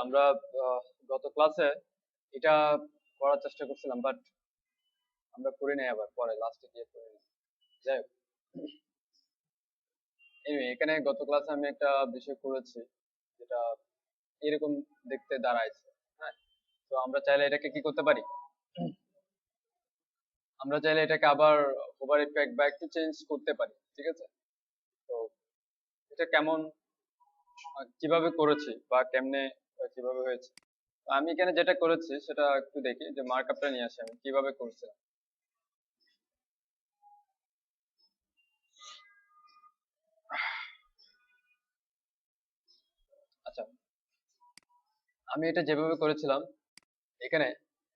আমরা গত ক্লাসে এটা করার চেষ্টা করছিলাম, বাট আমরা করি নাই, আবার পরে লাস্টে গিয়ে করে নিই। যাই হোক, এখানে গত ক্লাসে আমি একটা বিষয় করেছি যেটা এরকম দেখতে দাঁড়াইছে। হ্যাঁ, তো আমরা চাইলে এটাকে কি করতে পারি, আমরা চাইলে এটাকে আবার ওভার ইফেক্ট বা একটু চেঞ্জ করতে পারি। ঠিক আছে, তো এটা কেমন কিভাবে করেছি বা কেমনে কিভাবে হয়েছে। তো আমি এখানে যেটা করেছি সেটা একটু দেখি, যে মার্কআপটা নিয়ে আসি আমি কিভাবে করছিলাম। আচ্ছা, আমি এটা যেভাবে করেছিলাম এখানে,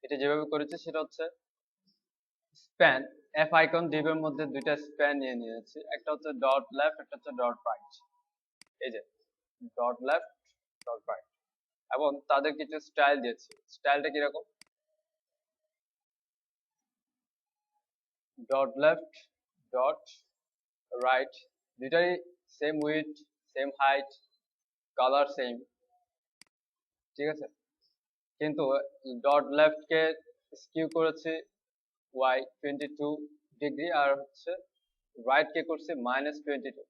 এটা যেভাবে করেছি সেটা হচ্ছে স্প্যান, এফ আইকন ডিভ এর মধ্যে দুইটা স্প্যান নিয়ে নিয়েছি, একটা হচ্ছে ডট লেফট, একটা হচ্ছে ডট রাইট। এই যে ডট লেফট, ডট রাইট, এবং তাদের কিছু স্টাইল দিয়েছি। স্টাইলটা কিরকম, ডট লেফট, ডট রাইট, দুইটাই same width, same height, colour same. ঠিক আছে, কিন্তু ডট লেফট কে স্কিউ করেছি ওয়াই 22 ডিগ্রি, আর হচ্ছে রাইট কে করছি -22।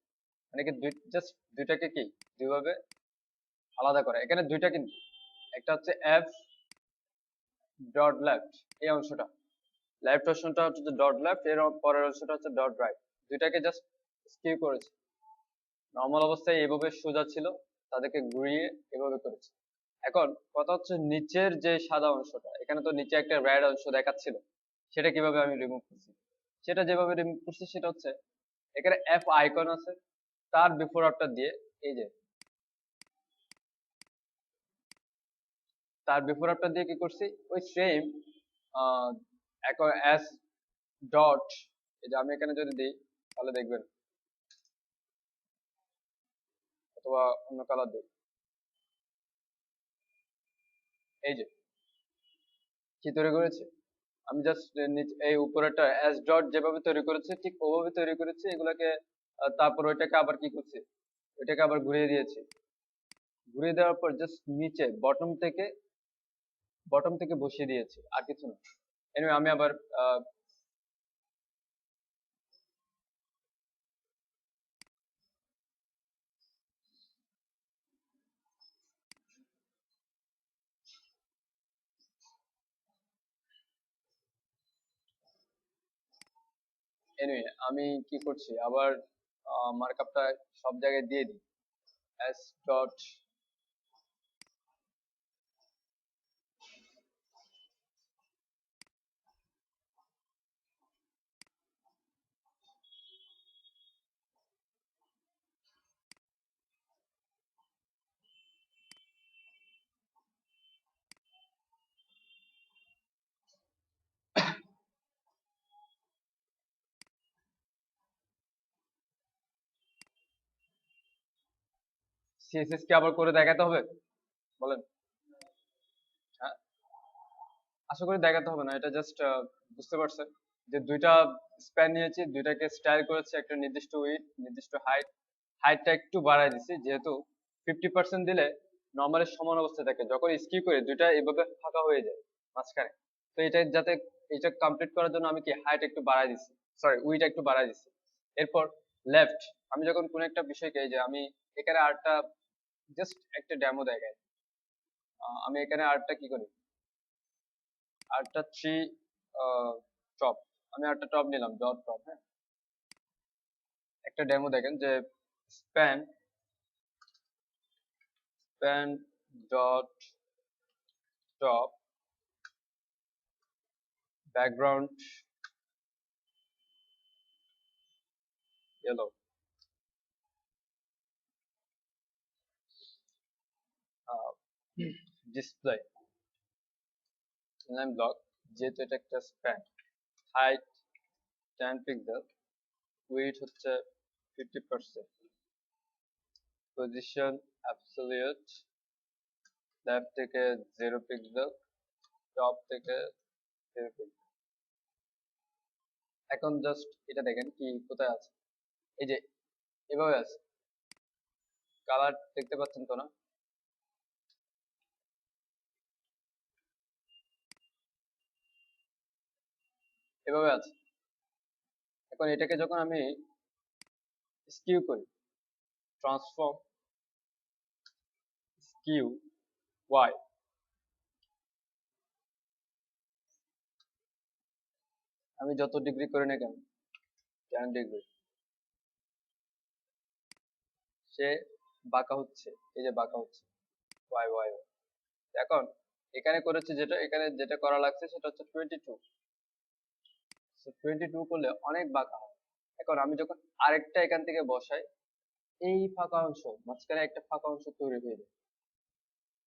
মানে কি জাস্ট দুইটাকে কি দুইভাবে আলাদা করে, এখানে দুইটা কিন্তু, একটা হচ্ছে এফ ডট লেফট, এই অংশটা লেফট অংশটা হচ্ছে ডট লেফট, এর পরের অংশটা হচ্ছে ডট রাইট, দুইটাকে জাস্ট স্কিউ করেছি। নর্মাল অবস্থায় এভাবে সোজা ছিল, তাদেরকে ঘুরিয়ে এভাবে করেছি। এখন কথা হচ্ছে নিচের যে সাদা অংশটা, এখানে তো নিচে একটা রেড অংশ দেখাচ্ছিল, সেটা কিভাবে আমি রিমুভ করছি। সেটা যেভাবে রিমুভ করছি সেটা হচ্ছে এখানে এফ আইকন আছে, তার বিফোর আফটার দিয়ে, এই যে তার বিফোর আফটার দিয়ে কি করছি, ওই সেম এখন এস ডট, এই যে আমি এখানে যদি দিই তাহলে দেখবেন, অথবা অন্য কালার দিই, এই যে কি তৈরি করেছি আমি, জাস্ট এই উপরেরটা এস ডট যেভাবে তৈরি করেছি ঠিক ওভাবে তৈরি করেছি এগুলাকে। তারপর ওইটাকে আবার কি করছি, ওইটাকে আবার ঘুরিয়ে দিয়েছি। ঘুরিয়ে দেওয়ার পর জাস্ট নিচে বটম থেকে বসিয়ে দিয়েছি, আর কিছু না। এনিওয়ে আমি আবার এনিওয়ে আমি কি করছি, আবার মার্কআপটা সব জায়গায় দিয়ে দিই, এস ডট সিএসএস কে আবার করে দেখাতে হবে, বলেন। হ্যাঁ, আশা করি দেখাতে হবে না, এটা জাস্ট বুঝতে পারছেন যে দুইটা স্প্যান নিয়েছি, দুইটাকে স্টাইল করেছি, একটা নির্দিষ্ট উইড, নির্দিষ্ট হাইট, হাইটটা একটু বাড়ায় দিছি, যেহেতু 50% দিলে নর্মালি সমান অবস্থায় থাকে, যখন স্কিউ করে দুইটা এভাবে ফাঁকা হয়ে যায় মাঝখানে। তো এটা যাতে এটা কমপ্লিট করার জন্য আমি কি হাইট একটু বাড়ায় দিছি, সরি উইড একটু বাড়ায় দিছি। এরপর লেফট, আমি যখন কোন একটা বিষয়কে, এই যে আমি এখানে আর্টটা জাস্ট একটা ডেমো দেখাই, আমি এখানে আর্টটা কি করি, আরেকটা থ্রি টপ, আমি আরেকটা টপ নিলাম, ডট টপ। হ্যাঁ, একটা ডেমো দেখেন যে span span dot top, background yellow, display inline block, যেহেতু এটা একটা স্প্যান, হাইট 10 পিক্সেল, উইডথ হচ্ছে 50%, পজিশন অ্যাবসলিউট, লেফট থেকে 0 পিক্সেল, টপ থেকে 0 পিক্সেল। এখন জাস্ট এটা দেখেন কি কোথায় আছে, এই যে এভাবে আছে, কালার দেখতে পাচ্ছেন তো না, এভাবে আছে। এখন এটাকে যখন আমি স্কিউ করি, ট্রান্সফর্ম স্কিউ ওয়াই, আমি যত ডিগ্রি করি না কেন 10 ডিগ্রি, সে বাঁকা হচ্ছে, এই যে বাঁকা হচ্ছে ওয়াই ওয়াই। এখন এখানে করেছে যেটা, এখানে যেটা করা লাগছে সেটা হচ্ছে 22। 22 করলে অনেক বাঁকা হয়। এখন আমি যখন আরেকটা এখান থেকে বসাই, এই ফাঁকা অংশ, মাঝখানে একটা ফাঁকা অংশ তৈরি হয়ে যায়।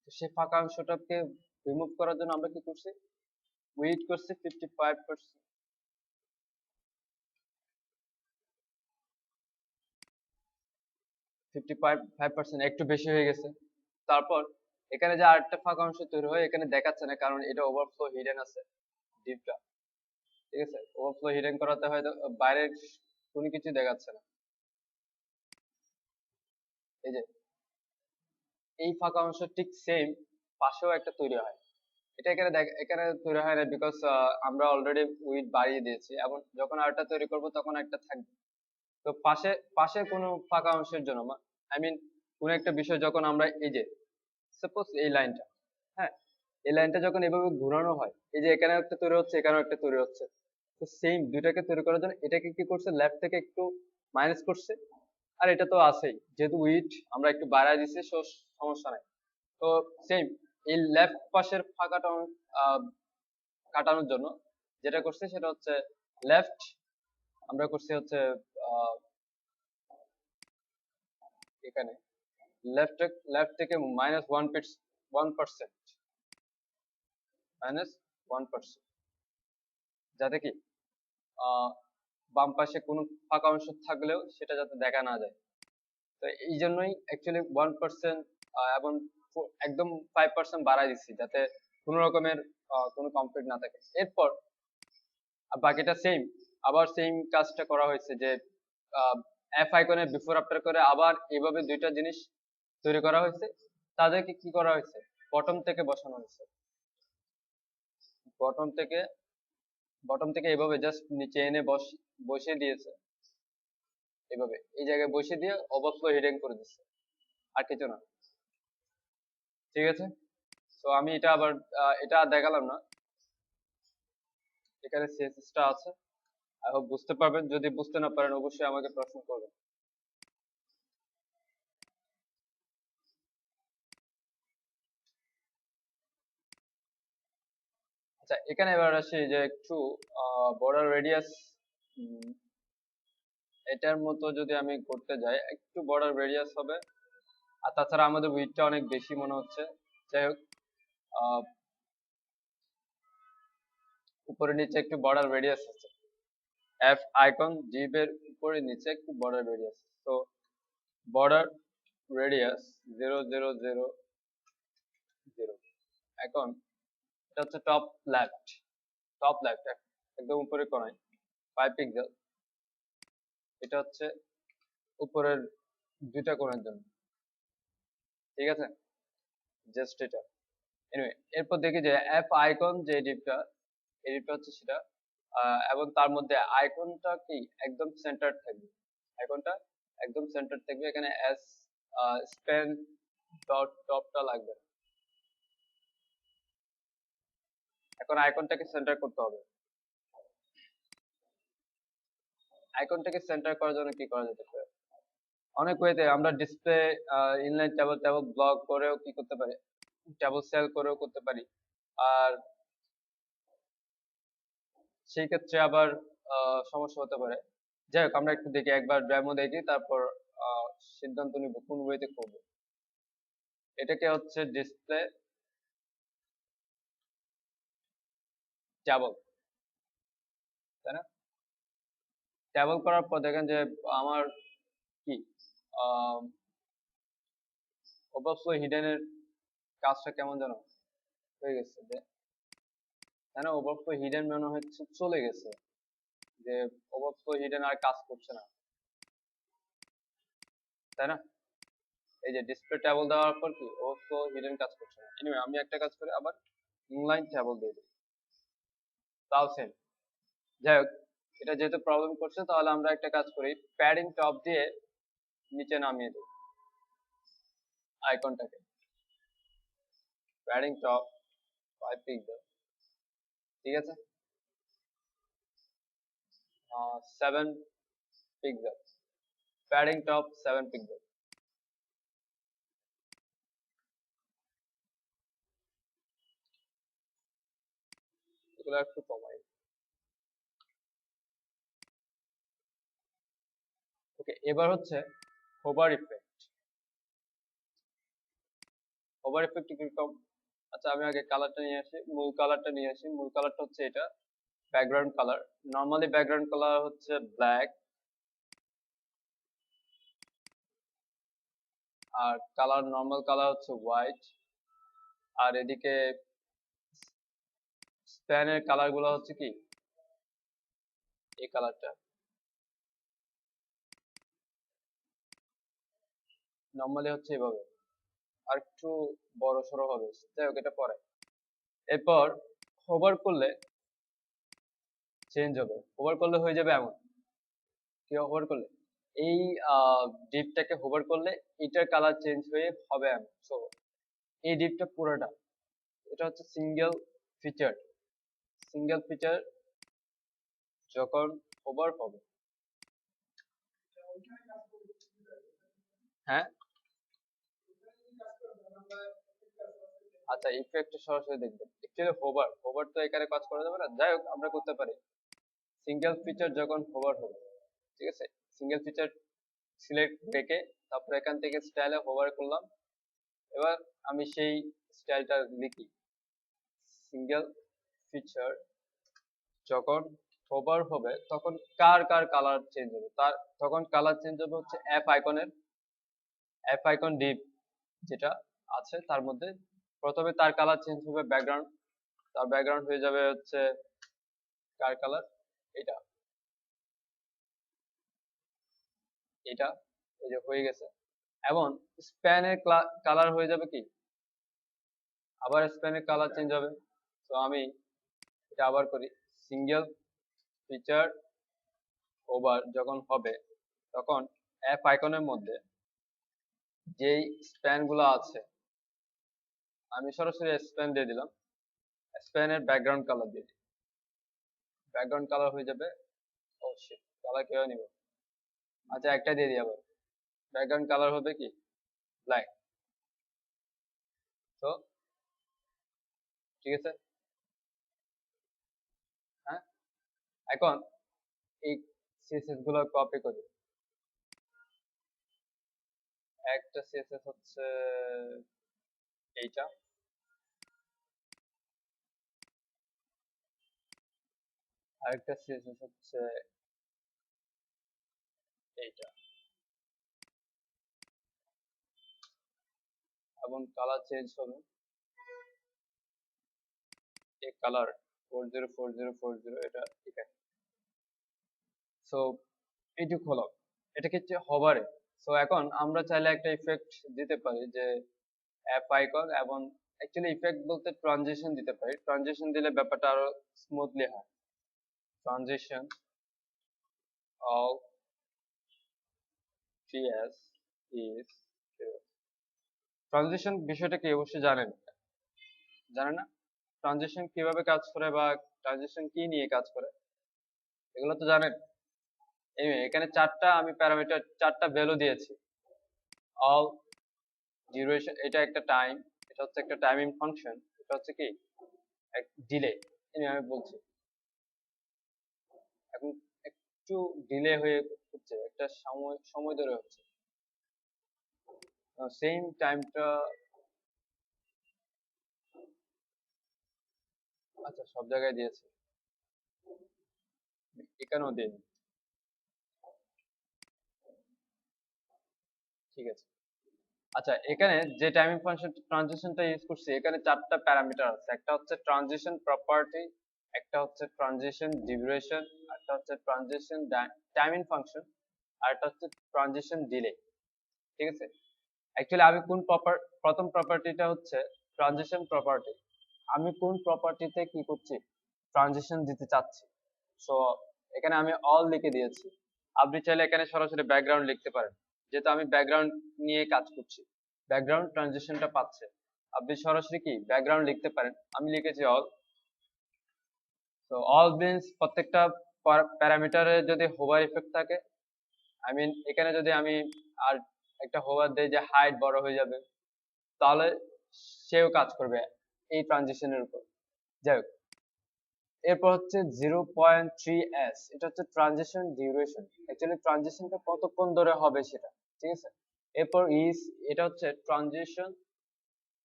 তো সেই ফাঁকা অংশটাকে রিমুভ করার জন্য আমরা কি করছি, ওয়েট করছি 55%, 55% একটু বেশি হয়ে গেছে। তারপর এখানে যে আরেকটা ফাঁকা অংশ তৈরি হয়, এখানে দেখাচ্ছে না কারণ এটা ওভারফ্লো হিডেন আছে ডিপটা। ঠিক আছে, ওভারফ্লো হিডেন করাতে হয়, বাইরের কোনো কিছু দেখাচ্ছে না। এই যে এই ফাঁকা অংশ ঠিক সেম পাশেও একটা তৈরি হয়। এটা এখানে এখানে তৈরি হয় না বিকজ আমরা অলরেডি উইড বাড়িয়ে দিয়েছি, এবং যখন আরেকটা তৈরি করব তখন একটা থাকবে। তো পাশে পাশে কোনো ফাঁকা অংশের জন্য, আই মিন কোন একটা বিষয় যখন আমরা এই যে সাপোজ এই লাইনটা, হ্যাঁ, এই লাইনটা যখন এভাবে ঘোরানো হয়, এই যে এখানে একটা তৈরি হচ্ছে, এখানেও একটা তৈরি হচ্ছে, তো সেম দুইটাকে তৈরি করার জন্য এটাকে কি করছে, লেফট থেকে একটু মাইনাস করছে। আর এটা তো আছেই, যেহেতু উইড আমরা একটু বাড়ায় দিচ্ছি, সমস্যা নাই। তো সেম এই লেফট পাশের ফাঁকাটা কাটানোর জন্য যেটা করছে সেটা হচ্ছে লেফট, আমরা করছি হচ্ছে আহ, এখানে লেফট লেফট থেকে -1%, -1%, যাতে কি আহ, বাম পাশে কোনো ফাঁকা অংশ থাকলেও সেটা যাতে দেখা না যায়। তো এই জন্যই অ্যাকচুয়ালি 1%, এবং একদম 5% বাড়াই দিচ্ছি যাতে কোনো রকমের কোনো কমপ্লিট না থাকে। এরপর বাকিটা সেম, আবার সেম কাজটা করা হয়েছে যে এফ আইকনের বিফোর আফটার করে আবার এভাবে দুইটা জিনিস তৈরি করা হয়েছে। তাদেরকে কি করা হয়েছে, বটম থেকে বসানো হয়েছে। বটম থেকে বটম থেকে এভাবে জাস্ট নিচে এনে বসিয়ে দিয়েছে, এভাবে এই জায়গায় বসিয়ে দিয়ে ওভারফ্লো হিডিং করে দিচ্ছে, আর কিছু না। ঠিক আছে, তো আমি এটা আবার এটা আর দেখালাম না, এখানে সিএসএসটা আছে। আই হোপ বুঝতে পারবেন, যদি বুঝতে না পারেন অবশ্যই আমাকে প্রশ্ন করবেন। আচ্ছা, এখানে এবার আসি যে একটু বর্ডার রেডিয়াস, এটার মতো যদি আমি করতে যাই একটু বর্ডার রেডিয়াস হবে। আর তাছাড়া আমাদের উইডটা অনেক বেশি মনে হচ্ছে। যাই হোক, আহ, উপরে নিচে একটু বর্ডার রেডিয়াস আছে, এফ আইকন জিবের উপরে নিচে একটু বর্ডার রেডিয়াস। তো বর্ডার রেডিয়াস 0.000। এখন এটা হচ্ছে টপ লেফট একদম উপরে কোনায় 5 পিক্সেল। এটা হচ্ছে উপরের দুইটা কোণের জন্য। ঠিক আছে, জাস্ট এটা। এনিওয়ে, এরপর দেখি যে এফ আইকন যে এডিটটা হচ্ছে সেটা, এবং তার মধ্যে আইকনটা কি একদম সেন্টার থাকবে, আইকনটা একদম সেন্টার থাকবে। এখানে এস স্প্যান ডট টপটা লাগবে না। এখন আইকনটাকে সেন্টার করতে হবে। আইকনটাকে সেন্টার করার জন্য কি করা যেতে পারে, অনেক ওয়েতে আমরা display inline table table block করেও কি করতে পারি, ট্যাবল সেল করেও করতে পারি। আর সেই ক্ষেত্রে আবার সমস্যা হতে পারে। যাই হোক, আমরা একটু দেখি, একবার ডেমো দেখি, তারপর সিদ্ধান্ত নিব কোন ওয়েতে করবো। এটাকে হচ্ছে ডিসপ্লে ট্যাবল, তাই না? ট্যাবল করার পর দেখেন যে আমার কি ওভারফ্লো হিডেনের কাজটা কেমন যেন হয়ে গেছে, যে তাই না, ওভারফ্লো হিডেন মনে হচ্ছে চলে গেছে, যে ওভারফ্লো হিডেন আর কাজ করছে না, তাই না? এই যে ডিসপ্লে ট্যাবল দেওয়ার পর কি ওভারফ্লো হিডেন কাজ করছে না। এনিওয়ে, আমি একটা কাজ করি, আবার ইনলাইন ট্যাবল দিয়ে দিই, তাও সেম। যাই হোক, এটা যেহেতু প্রবলেম করছে তাহলে আমরা একটা কাজ করি, প্যাডিং টপ দিয়ে নিচে নামিয়ে দিই আইকনটাকে। প্যাডিং টপ 5 পিক্সেল, ঠিক আছে, 7 পিক্সেল, প্যাডিং টপ 7 পিক্সেল। এগুলো একটু কমাই। ওকে, এবার হচ্ছে হোভার ইফেক্ট। হোভার ইফেক্ট কিরকম? আচ্ছা, আমি আগে কালারটা নিয়ে আসি, মূল কালারটা নিয়ে আসি। মূল কালারটা হচ্ছে এটা, background colour. Normally background colour হচ্ছে ব্ল্যাক, আর কালার নর্মাল কালার হচ্ছে হোয়াইট। আর এদিকে স্প্যানের কালার গুলো হচ্ছে কি এই কালারটা, নর্মালি হচ্ছে এভাবে, আর একটু বড় সড়ো হবে। যাই হোক, এটা পরে। এরপর হোভার করলে চেঞ্জ হবে, হোভার করলে হয়ে যাবে এমন। কি হোভার করলে এই ডিপটাকে হোভার করলে এটার কালার চেঞ্জ হয়ে হবে এমন। সো এই ডিপটা পুরোটা, এটা হচ্ছে সিঙ্গেল ফিচার। সিঙ্গেল ফিচার যখন হোভার হবে, হ্যাঁ, আচ্ছা, ইফেক্ট সরাসরি দেখবেন। অ্যাকচুয়ালি হোভার হোভার তো এখানে কাজ করা যাবে না। যাই হোক, আমরা করতে পারি সিঙ্গেল ফিচার যখন হোভার হবে, ঠিক আছে, সিঙ্গেল ফিচার সিলেক্ট রেখে তারপর এখান থেকে স্টাইলে হোভার করলাম। এবার আমি সেই স্টাইলটা লিখি, সিঙ্গেল ফিচার যখন হোভার হবে তখন কার কার কালার চেঞ্জ হবে, তার তখন কালার চেঞ্জ হবে হচ্ছে অ্যাপ আইকনের, অ্যাপ আইকন ডিপ যেটা আছে তার মধ্যে প্রথমে তার কালার চেঞ্জ হবে ব্যাকগ্রাউন্ড। তার ব্যাকগ্রাউন্ড হয়ে যাবে হচ্ছে কার কালার, এটা, এটা, এই যে হয়ে গেছে। এবং স্প্যানের কালার হয়ে যাবে কি, আবার স্প্যানের কালার চেঞ্জ হবে। তো আমি এটা আবার করি, সিঙ্গেল ফিচার ওভার যখন হবে তখন অ্যাপ আইকনের মধ্যে যেই স্প্যান গুলো আছে আমি সরাসরি স্প্যান দিয়ে দিলাম, স্প্যানের ব্যাকগ্রাউন্ড কালার দিয়ে দিই। ব্যাকগ্রাউন্ড কালার হয়ে যাবে, ও শিট, কালার কেউ নিব, আচ্ছা একটা দিয়ে দিই আবার। ব্যাকগ্রাউন্ড কালার হবে কি ব্ল্যাক। তো ঠিক আছে, হ্যাঁ, এখন এই সিএসএস গুলো কপি করি। একটা সিএসএস হচ্ছে এইটা, আরেকটা সিএসএস হচ্ছে এইটা, এবং কালার চেঞ্জ হবে এই কালার 404040, এটা এখানে। সো এইটুকু হলো, এটাকে হচ্ছে হভারে। সো এখন আমরা চাইলে একটা ইফেক্ট দিতে পারি যে অ্যাপ আইকন, এবং অ্যাকচুয়ালি ইফেক্ট বলতে ট্রানজিশন দিতে পারি। ট্রানজিশন দিলে ব্যাপারটা আরো স্মুথলি হয়। Transition of TS is, transition বিষয়টা কি অবশ্যই জানেন, জানেন না? ট্রানজিশন কিভাবে কাজ করে বা ট্রানজিশন কি নিয়ে কাজ করে এগুলো তো জানেন। এখানে চারটা আমি প্যারামিটার, চারটা ভ্যালু দিয়েছি। অল ডিউরেশন, এটা একটা টাইম, এটা হচ্ছে একটা টাইমিং ফাংশন, এটা হচ্ছে কি ডিলে। আমি বলছি এখন একটু ডিলে হয়ে হচ্ছে, একটা সময় সময় ধরে হচ্ছে, সেম টাইমটা। আচ্ছা, সব জায়গায় দিয়েছে, এখানেও দিন, ঠিক আছে। আচ্ছা, এখানে যে টাইমিং ফাংশন ট্রানজিশনটা ইউজ করছি এখানে চারটা প্যারামিটার আছে। একটা হচ্ছে ট্রানজিশন প্রপার্টি, একটা হচ্ছে ট্রানজিশন ডিউরেশন, একটা হচ্ছে ট্রানজিশন টাইমিং ফাংশন, আর একটা হচ্ছে ট্রানজিশন ডিলে, ঠিক আছে। অ্যাকচুয়ালি আমি কোন প্রথম প্রপার্টিটা হচ্ছে ট্রানজিশন প্রপার্টি, আমি কোন প্রপার্টিতে কি করছি ট্রানজিশন দিতে চাচ্ছি। সো এখানে আমি অল লিখে দিয়েছি। আপনি চাইলে এখানে সরাসরি ব্যাকগ্রাউন্ড লিখতে পারেন, যেহেতু আমি ব্যাকগ্রাউন্ড নিয়ে কাজ করছি, ব্যাকগ্রাউন্ড ট্রানজিশনটা পাচ্ছে, আপনি সরাসরি কি ব্যাকগ্রাউন্ড লিখতে পারেন। আমি লিখেছি অল। তো অল মিনস প্রত্যেকটা প্যারামিটারে যদি হোভার ইফেক্ট থাকে, আই মিন এখানে যদি আমি আর একটা হোভার দেই যে হাইট বড় হয়ে যাবে, তাহলে সেও কাজ করবে এই ট্রানজিশনের উপর। যাই হোক, এরপর হচ্ছে 0.3s, এটা হচ্ছে ট্রানজিশন ডিউরেশন। অ্যাকচুয়ালি ট্রানজিশনটা কতক্ষণ ধরে হবে সেটা, ঠিক আছে। এরপর ইজ, এটা হচ্ছে transition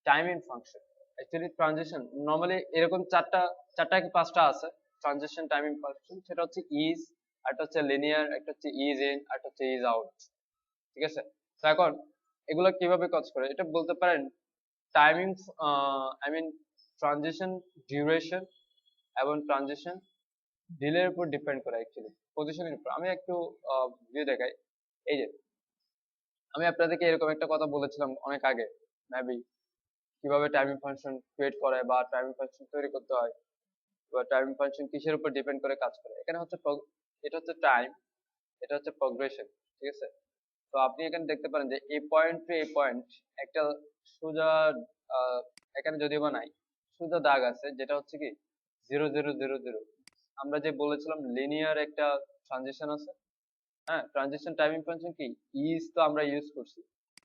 timing function. Actually transition normally এরকম চারটা কি পাঁচটা আছে ট্রানজিশন টাইমিং ফাংশন। সেটা হচ্ছে ইজ, একটা হচ্ছে লিনিয়ার, একটা হচ্ছে ইজ ইন, একটা হচ্ছে ইজ আউট, ঠিক আছে। তো এখন এগুলো কিভাবে কাজ করে এটা বলতে পারেন timing, I mean transition duration এবং ট্রানজিশন ডিলের উপর ডিপেন্ড করে, অ্যাকচুয়ালি পজিশনের উপর। আমি একটু ভিউ দেখাই। এই যে আমি আপনাদেরকে এরকম একটা কথা বলেছিলাম অনেক আগে, মেবি, কিভাবে টাইমিং ফাংশন ক্রিয়েট করে বা টাইমিং ফাংশন তৈরি করতে হয়, বা টাইমিং ফাংশন কিসের উপর ডিপেন্ড করে কাজ করে। এখানে হচ্ছে এটা হচ্ছে টাইম, এটা হচ্ছে প্রগ্রেশন, ঠিক আছে। তো আপনি এখানে দেখতে পারেন যে এই পয়েন্ট টু এই পয়েন্ট একটা সোজা, এখানে যদিও বা নাই, সোজা দাগ আছে, যেটা হচ্ছে কি 0 0 0 0। আমরা যে বলেছিলাম লিনিয়ার একটা ট্রানজিশন আছে, হ্যাঁ, ট্রানজিশন টাইমিং ফাংশন কি ইজ তো আমরা ইউজ করছি।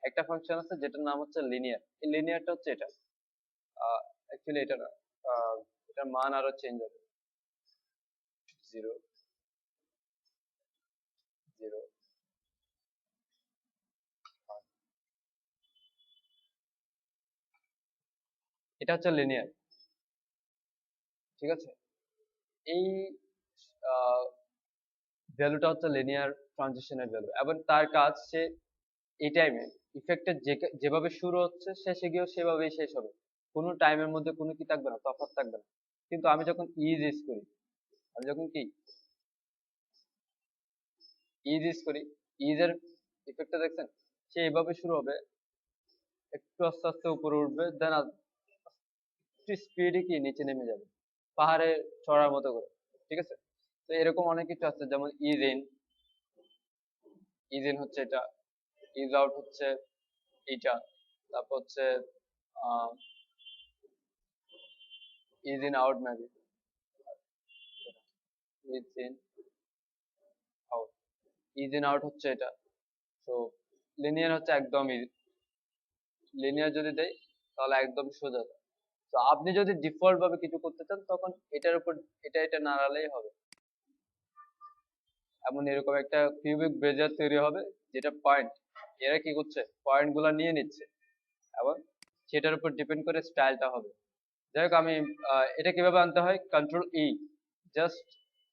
একটা ফাংশন আছে যেটার নাম হচ্ছে লিনিয়ার। এই লিনিয়ারটা হচ্ছে এটা, অ্যাকচুয়ালি এটা না, এটার মান আরো চেঞ্জ হবে। 0 0 এটা হচ্ছে লিনিয়ার, ঠিক আছে। এই ভ্যালুটা হচ্ছে লিনিয়ার ট্রানজিশনের ভ্যালু, এবং তার কাজ সে এই টাইমে ইফেক্টের যেভাবে শুরু হচ্ছে শেষে গিয়েও সেভাবেই শেষ হবে। কোনো টাইমের মধ্যে কোনো কি থাকবে না, তফাৎ থাকবে না। কিন্তু আমি যখন ইজ ইউজ করি, আমি যখন কি ইজ ইউজ করি, ইজের ইফেক্টটা দেখছেন, সে এভাবে শুরু হবে, একটু আস্তে আস্তে উপরে উঠবে, দেন একটু স্পিডে কি নিচে নেমে যাবে, পাহাড়ে চড়ার মতো করে, ঠিক আছে। তো এরকম অনেক কিছু আছে, যেমন ইজ ইন, ইজ ইন হচ্ছে এটা, ইজ আউট হচ্ছে এইটা, তারপর হচ্ছে is in out, maybe is in out, is in out হচ্ছে এটা। তো লিনিয়ার হচ্ছে একদম লিনিয়ার যদি দেই তাহলে একদম সোজা যায়। তো আপনি যদি ডিফল্ট ভাবে কিছু করতে চান তখন এটার উপর এটা নাড়ালেই হবে। এমন এরকম একটা কিউবিক ব্রেজার তৈরি হবে, যেটা পয়েন্ট, এরা কি করছে পয়েন্ট গুলা নিয়ে নিচ্ছে, এবং সেটার উপর ডিপেন্ড করে স্টাইলটা হবে। যাই হোক, আমি এটা কিভাবে আনতে হয়, কন্ট্রোল ই, জাস্ট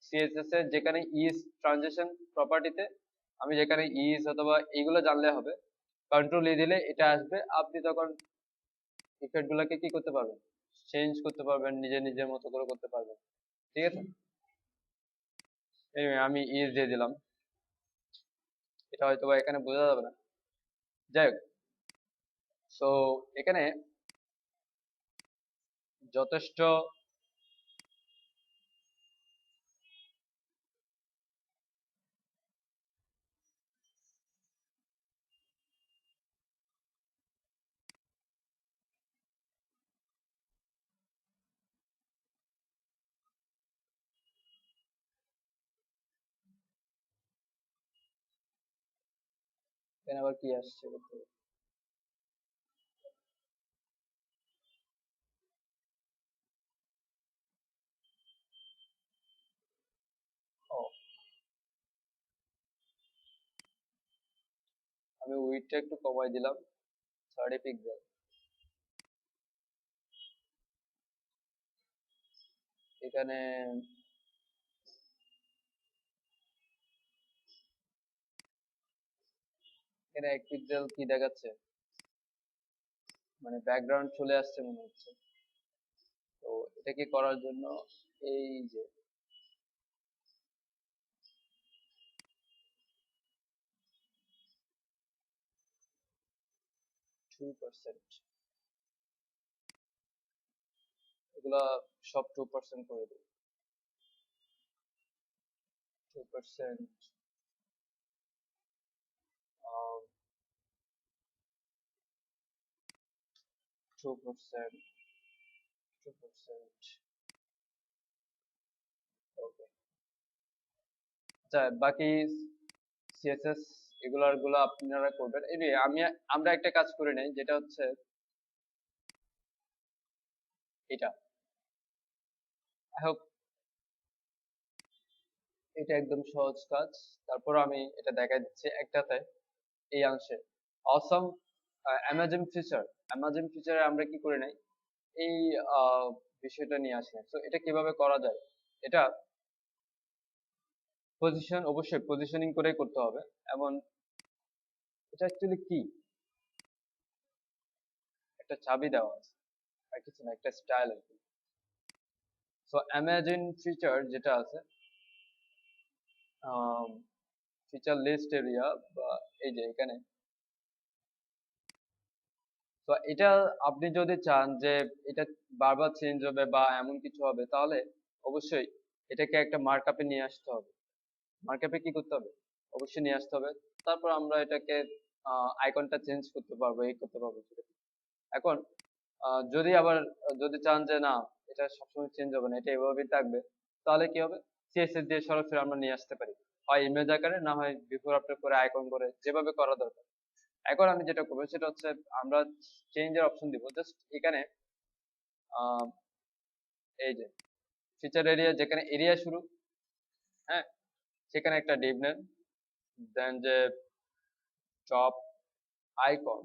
সিএসএস এর যেখানে ইজ ট্রানজিশন প্রপার্টিতে আমি যেখানে ইজ অথবা এইগুলো জানলে হবে, কন্ট্রোল ই দিলে এটা আসবে। আপনি তখন ইফেক্ট গুলাকে কি করতে পারবেন, চেঞ্জ করতে পারবেন, নিজের নিজের মতো করে করতে পারবেন, ঠিক আছে। Anyway, আমি ইজ দিয়ে দিলাম, এটা হয়তো বা এখানে বোঝা যাবে না। যাই হোক, সো এখানে যথেষ্ট এখানে আবার কি আসছে বলতে হবে। ও, আমি উইডটা একটু কমাই দিলাম, 30 পিক্সেল। এখানে এখানে 1 পিক্সেল কি দেখাচ্ছে, মানে ব্যাকগ্রাউন্ড চলে আসছে মনে হচ্ছে। তো এটাকে করার জন্য এই যে 2%, এগুলা সব 2% করে দিই। 2%, um, 2%, 2%, ওকে। আচ্ছা, বাকি সিএসএস গুলো আপনারা করবেন। আমরা একটা কাজ করে নেই, যেটা হচ্ছে এটা। আই হোপ এটা একদম সহজ কাজ। তারপর আমি এটা দেখাই দিচ্ছি একটাতে, এই অংশে অসম অ্যামাজন ফিচার। অ্যামাজন ফিচারে আমরা কি করে নাই, এই আহ, বিষয়টা নিয়ে আসি। তো এটা কিভাবে করা যায়, এটা অবশ্যই পজিশনিং করেই করতে হবে। এমন এটা অ্যাকচুয়ালি কি, একটা চাবি দেওয়া আছে আর কিছু না, একটা স্টাইল আর কি। সো অ্যামাজন ফিচার যেটা আছে, ফিচার লিস্ট এরিয়া, বা এই যে এখানে। তো এটা আপনি যদি চান যে এটা বারবার চেঞ্জ হবে বা এমন কিছু হবে, তাহলে অবশ্যই এটাকে একটা মার্কআপে নিয়ে আসতে হবে। মার্কআপে কি করতে হবে, অবশ্যই নিয়ে আসতে হবে। তারপর আমরা এটাকে আইকনটা চেঞ্জ করতে পারবো, এই করতে পারবো। এখন যদি আবার যদি চান যে না, এটা সবসময় চেঞ্জ হবে না, এটা এভাবেই থাকবে, তাহলে কি হবে, সিএসএস দিয়ে সরাসরি আমরা নিয়ে আসতে পারি, হয় ইমেজ আকারে, না হয় বিফোর আফটার করে আইকন করে, যেভাবে করা দরকার। এখন আমি যেটা করবো সেটা হচ্ছে, আমরা চেঞ্জের অপশন দিব জাস্ট এখানে। আহ, এই যে ফিচার এরিয়া, যেখানে এরিয়া শুরু, হ্যাঁ, সেখানে একটা ডিভ নেন। দেন যে টপ আইকন,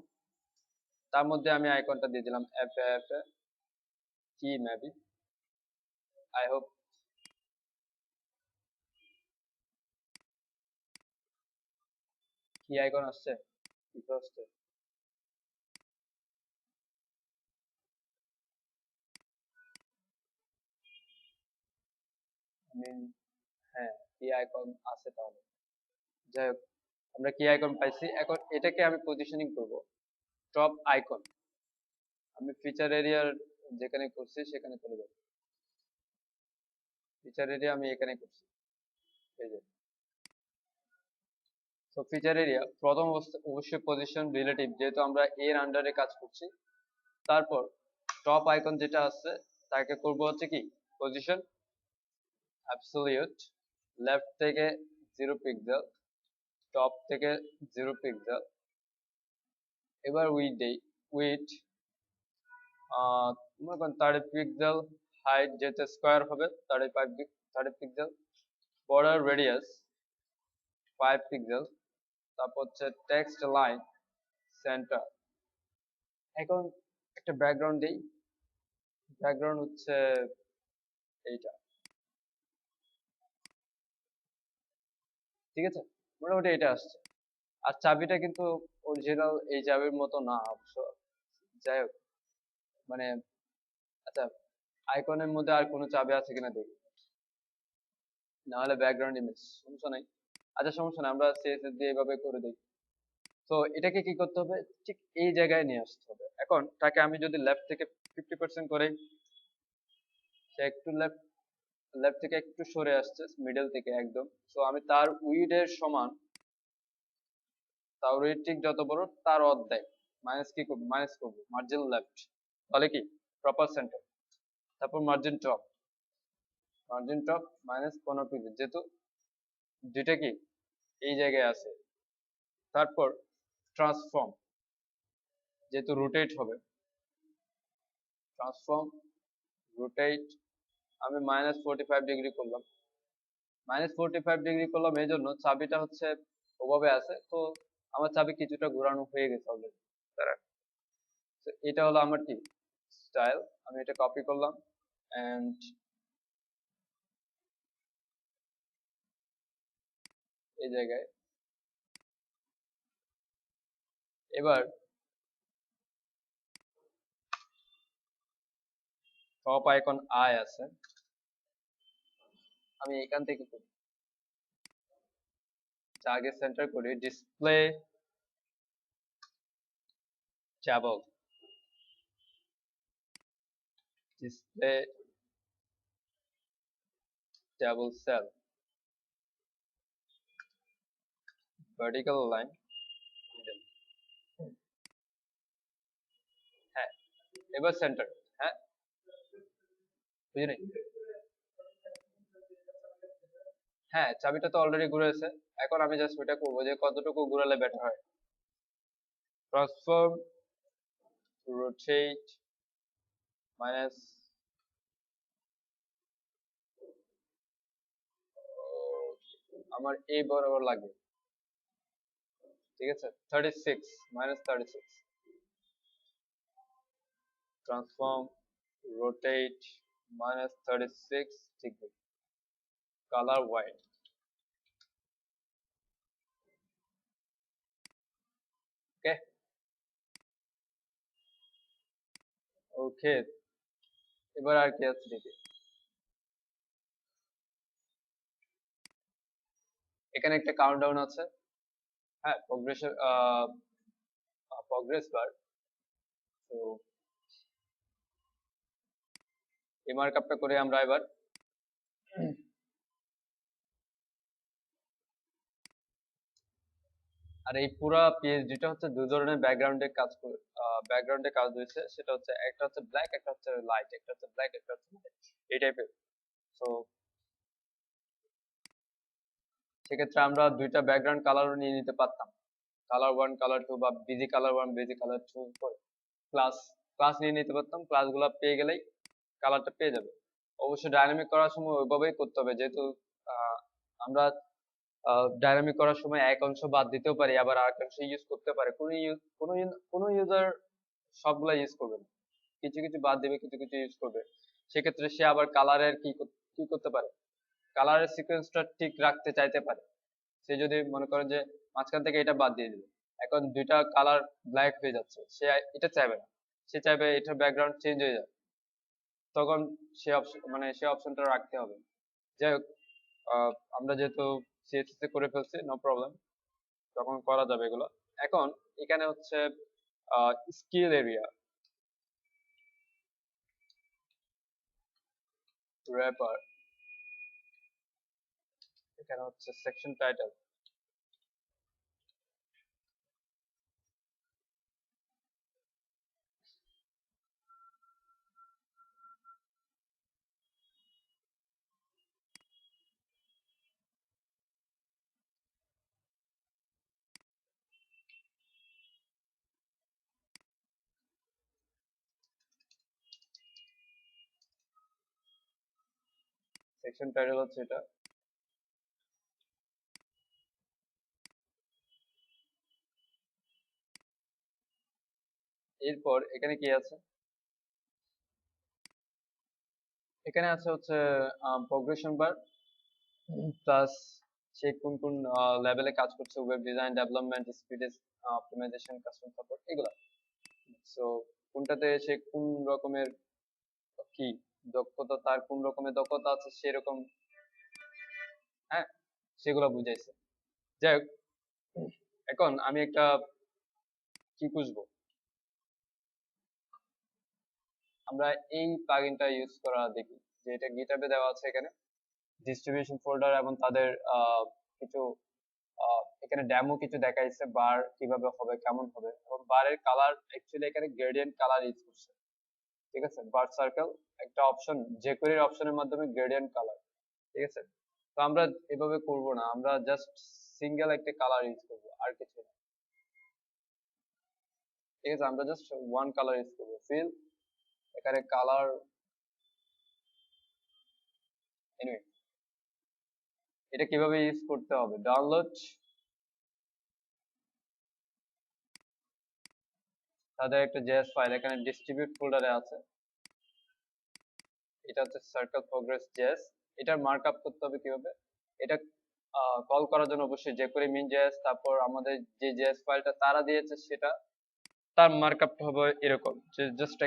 তার মধ্যে আমি আইকনটা দিয়ে দিলাম এফ এফ কি মেবি, আই হোপ। কি আইকন আসছে, কি আসছে, আমি, হ্যাঁ, কি আইকন আছে তাহলে। যাই হোক, আমরা কি আইকন পাইছি। এখন এটাকে আমি পজিশনিং করব টপ আইকন। আমি ফিচার এরিয়ার যেখানে করছি সেখানে চলে যাব। ফিচার এরিয়া আমি এখানে করছি, এই যে। তো ফিচার এরিয়া প্রথম অবশ্যই পজিশন রিলেটিভ, যেহেতু আমরা এর আন্ডারে কাজ করছি। তারপর টপ আইকন যেটা আছে, তাকে করব হচ্ছে কি, পজিশন অ্যাবসলিউট, লেফট থেকে 0 পিক্সেল, টপ থেকে 0 পিক্সেল। এবার উইথ দেই, উইথ মনে করেন 30 পিক্সেল, হাইট যেটা স্কোয়ার হবে 30 পিক্সেল, বর্ডার রেডিয়াস 5 পিক্সেল, তারপর হচ্ছে টেক্সট লাইন সেন্টার। এখন একটা ব্যাকগ্রাউন্ড দেই, ব্যাকগ্রাউন্ড হচ্ছে এইটা, ঠিক আছে, মোটামুটি এটা আসছে। আর চাবিটা কিন্তু অরিজিনাল এই চাবির মতো না অবশ্য। যাই হোক, মানে, আচ্ছা, আইকনের মধ্যে আর কোনো চাবি আছে কিনা দেখি, না হলে ব্যাকগ্রাউন্ড ইমেজ, সমস্যা নাই। আচ্ছা, সমস্যা নাই, আমরা সিএসএস দিয়ে এভাবে করে দিই। তো এটাকে কি করতে হবে, ঠিক এই জায়গায় নিয়ে আসতে হবে। এখন তাকে আমি যদি লেফট থেকে 50% করে, সে একটু লেফট, লেফট থেকে একটু সরে আসছে মিডল থেকে একদম। তো আমি তার উইডের সমান, তার উইড ঠিক যত বড় তার অর্ধেক মাইনাস কি করবো, মাইনাস করবো মার্জিন লেফট, তাহলে কি প্রপার সেন্টার। তারপর মার্জিন টপ মাইনাস 15 পিক্সেল, যেহেতু দুইটা কি এই জায়গায় আছে। তারপর ট্রান্সফর্ম, যেহেতু রোটেট হবে, ট্রান্সফর্ম রোটেট, আমি -45 ডিগ্রি করলাম। -45 ডিগ্রি করলাম এই জন্য, চাবিটা হচ্ছে ওভাবে আছে তো, আমার চাবি কিছুটা ঘোরানো হয়ে গেছে অলরেডি। তো এটা হলো আমার কি স্টাইল। আমি এটা কপি করলাম এন্ড এই জায়গায়। এবার টপ আইকন আই আছে, আমি এখান থেকে করি, আগে সেন্টার করি, display table, display table cell, vertical line, হ্যাঁ এবার সেন্টার, হ্যাঁ বুঝলি, হ্যাঁ চাবিটা তো অলরেডি ঘুরেছে, এখন আমি জাস্ট ওইটা করবো যে কতটুকু ঘুরালে বেটার হয়। ট্রান্সফর্ম রোটেট মাইনাস, আমার এই বরাবর লাগবে, ঠিক আছে 36 -36, transform rotate -36 degree, colour white. Okay okay, এবার আর কি আছে দেখি, এখানে একটা কাউন্টডাউন আছে, হ্যাঁ প্রগ্রেস বার। তো এই মার্কআপটা করে আমরা এবার, আর এই পুরা পিএইচডিটা হচ্ছে দুই ধরনের ব্যাকগ্রাউন্ডে কাজ করে, ব্যাকগ্রাউন্ডে কাজ হয়েছে, সেটা হচ্ছে একটা হচ্ছে ব্ল্যাক, একটা হচ্ছে লাইট, একটা হচ্ছে ব্ল্যাক, একটা হচ্ছে লাইট, এই টাইপের। সো সেক্ষেত্রে আমরা দুইটা ব্যাকগ্রাউন্ড কালারও নিয়ে নিতে পারতাম, কালার ওয়ান কালার টু, বা BG colour one BG colour two করে ক্লাস ক্লাস নিয়ে নিতে পারতাম, ক্লাসগুলো পেয়ে গেলেই কালারটা পেয়ে যাবে। অবশ্যই ডাইনামিক করার সময় ওইভাবেই করতে হবে, যেহেতু আমরা ডাইনামিক করার সময় এক অংশ বাদ দিতেও পারি, আবার আরেক অংশ ইউজ করতে পারে, কোনো ইউজার সবগুলা ইউজ করবে না, কিছু কিছু বাদ দিবে, কিছু কিছু ইউজ করবে। সেক্ষেত্রে সে আবার কালারের কি করতে পারে, কালারের সিকোয়েন্সটা ঠিক রাখতে চাইতে পারে। সে যদি মনে করেন যে মাঝখান থেকে এটা বাদ দিয়ে দিবে, এখন দুইটা কালার ব্ল্যাক হয়ে যাচ্ছে, সে এটা চাইবে না, সে চাইবে এটার ব্যাকগ্রাউন্ড চেঞ্জ হয়ে যায়, তখন সে অপশন মানে সে অপশনটা রাখতে হবে। যাই হোক, আমরা যেহেতু সিএসএস করে ফেলছি, নো প্রবলেম, তখন করা যাবে এগুলো। এখন এখানে হচ্ছে স্কিল এরিয়া, র্যাপার, এখানে হচ্ছে সেকশন টাইটেল, সেকশন টাইটেল হচ্ছে এটা। এরপর এখানে কি আছে, এখানে আছে হচ্ছে প্রোগ্রেশন বার, প্লাস সে কোন কোন লেভেলে কাজ করছে, web design, development, speed optimisation, customer support, এগুলো। সো কোনটাতে সে কোন রকমের কি দক্ষতা, তার কোন রকমের দক্ষতা আছে সেরকম, হ্যাঁ সেগুলো বুঝাইছে। যাই হোক, এখন আমি একটা কি খুঁজবো, আমরা এই প্লাগইনটা ইউজ করা দেখি, যে এটা গিটহাবে দেওয়া আছে, এখানে ডিস্ট্রিবিউশন ফোল্ডার, এবং তাদের কিছু এখানে ডেমো কিছু দেখাইছে, বার কিভাবে হবে, কেমন হবে, এবং বারের কালার অ্যাকচুয়ালি এখানে গ্রেডিয়েন্ট কালার ইউজ করছে, ঠিক আছে, বার সার্কেল একটা অপশন, jQuery অপশনের মাধ্যমে গ্রেডিয়েন্ট কালার, ঠিক আছে। তো আমরা এভাবে করব না, আমরা জাস্ট সিঙ্গেল একটা কালার ইউজ করব, আর কিছু না, ঠিক আছে, আমরা জাস্ট ওয়ান কালার ইউজ করব, ফিল, এখানে কালার, এনিওয়ে এটা কিভাবে ইউজ করতে হবে, ডাউনলোড, তাদের একটা জেএস ফাইল এখানে ডিস্ট্রিবিউট ফোল্ডারে আছে, এটা হচ্ছে সার্কেল প্রোগ্রেস জেএস। এটার মার্কআপ করতে হবে কিভাবে, এটা কল করার জন্য অবশ্যই jQuery min জেএস, তারপর আমাদের যে জেএস ফাইলটা তারা দিয়েছে সেটা, তার মার্কআপটা হবে এরকম, যে জাস্ট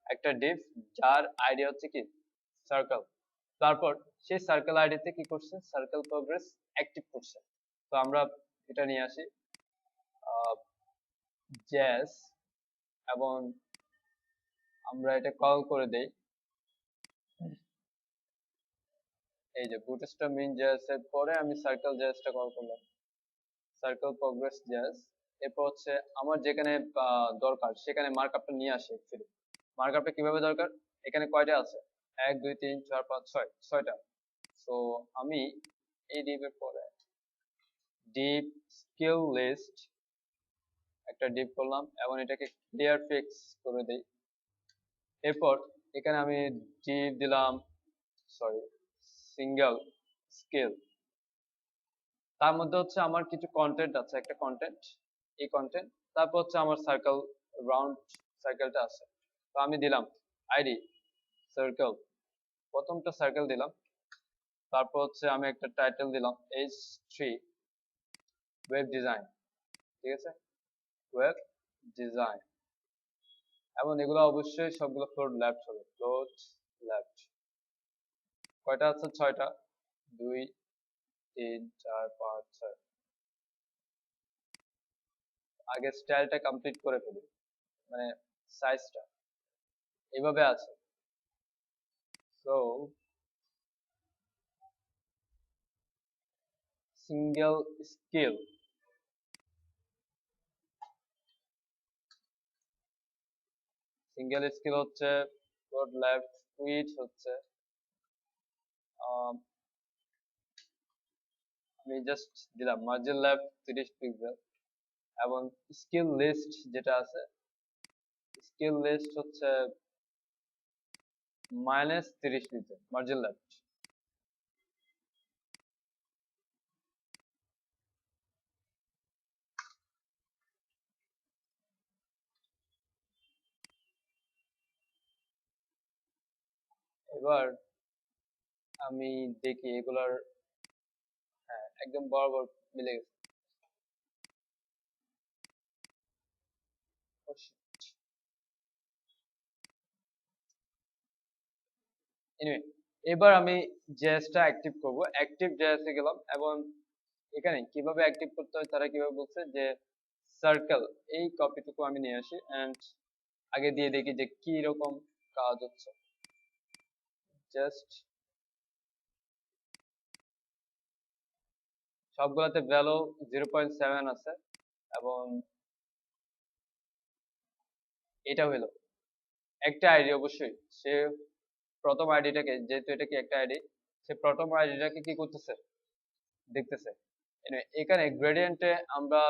একটা ডিভ যার আইডি হচ্ছে কি সার্কেল, তারপর সেই সার্কেল আইডিতে কি করছে, সার্কেল প্রোগ্রেস অ্যাক্টিভ করছে। তো আমরা এটা নিয়ে আসি জেএস, এবং আমরা এটা কল করে দেই, এই যে বুটস্ট্র্যাপ মিন জেএস এর পরে আমি সার্কেল জেএসটা কল করলাম, সার্কেল প্রোগ্রেস জেএস। এরপর হচ্ছে আমার যেখানে দরকার সেখানে মার্কআপটা নিয়ে আসে অ্যাকচুয়ালি। মার্কআপটা কিভাবে দরকার, এখানে কয়টা আছে, 1 2 3 4 5 6, 6টা। সো আমি এই ডিপের পরে ডিপ স্কিল লিস্ট একটা ডিপ করলাম এবং এটাকে ক্লিয়ার ফিক্স করে দেই। এরপর এখানে আমি ডিপ দিলাম, সরি, সিঙ্গেল স্কিল। তার মধ্যে হচ্ছে আমার কিছু কন্টেন্ট আছে, একটা কন্টেন্ট, এই কন্টেন্ট। তারপর হচ্ছে আমার সার্কেল, রাউন্ড সার্কেলটা আছে। তো আমি দিলাম আইডি সার্কেল, প্রথমটা সার্কেল দিলাম। তারপর হচ্ছে আমি একটা টাইটেল দিলাম H3 ওয়েব ডিজাইন, ঠিক আছে, ওয়েব ডিজাইন। এবং এগুলো অবশ্যই সবগুলো ফ্লোট লেফট হবে, ফ্লোট লেফট। কয়টা আছে, 6টা, 2 3 4 5 6। আগে স্টাইলটা কমপ্লিট করে ফেলি, মানে সাইজটা এইভাবে আছে। So single skill, single skill হচ্ছে ফ্লোট লেফট, উইডথ হচ্ছে আমি জাস্ট দিলাম মার্জিন লেফট 30 পিক্সেল। এবং স্কিল লিস্ট যেটা আছে, স্কিল লিস্ট হচ্ছে -30 পিক্সেল মার্জিন লেফট। এবার আমি দেখি এগুলার, হ্যাঁ একদম বরাবর মিলে গেছে। এনিওয়ে, এবার আমি জেএসটা অ্যাক্টিভ করব। অ্যাক্টিভ জেএসে গেলাম এবং এখানে কিভাবে অ্যাক্টিভ করতে হয় তারা কিভাবে বলছে যে সার্কেল, এই কপিটুকু আমি নিয়ে আসি এন্ড আগে দিয়ে দেখি যে কি রকম কাজ হচ্ছে। জাস্ট সবগুলাতে ভ্যালু 0.7 আছে এবং এটা হলো একটা আইডি। অবশ্যই সে প্রথম আইডিটাকে, যেহেতু এটা কি একটা আইডি, সে প্রথম আইডিটাকে কি করতেছে, দেখতেছে। এখানে গ্রেডিয়েন্টে আমরা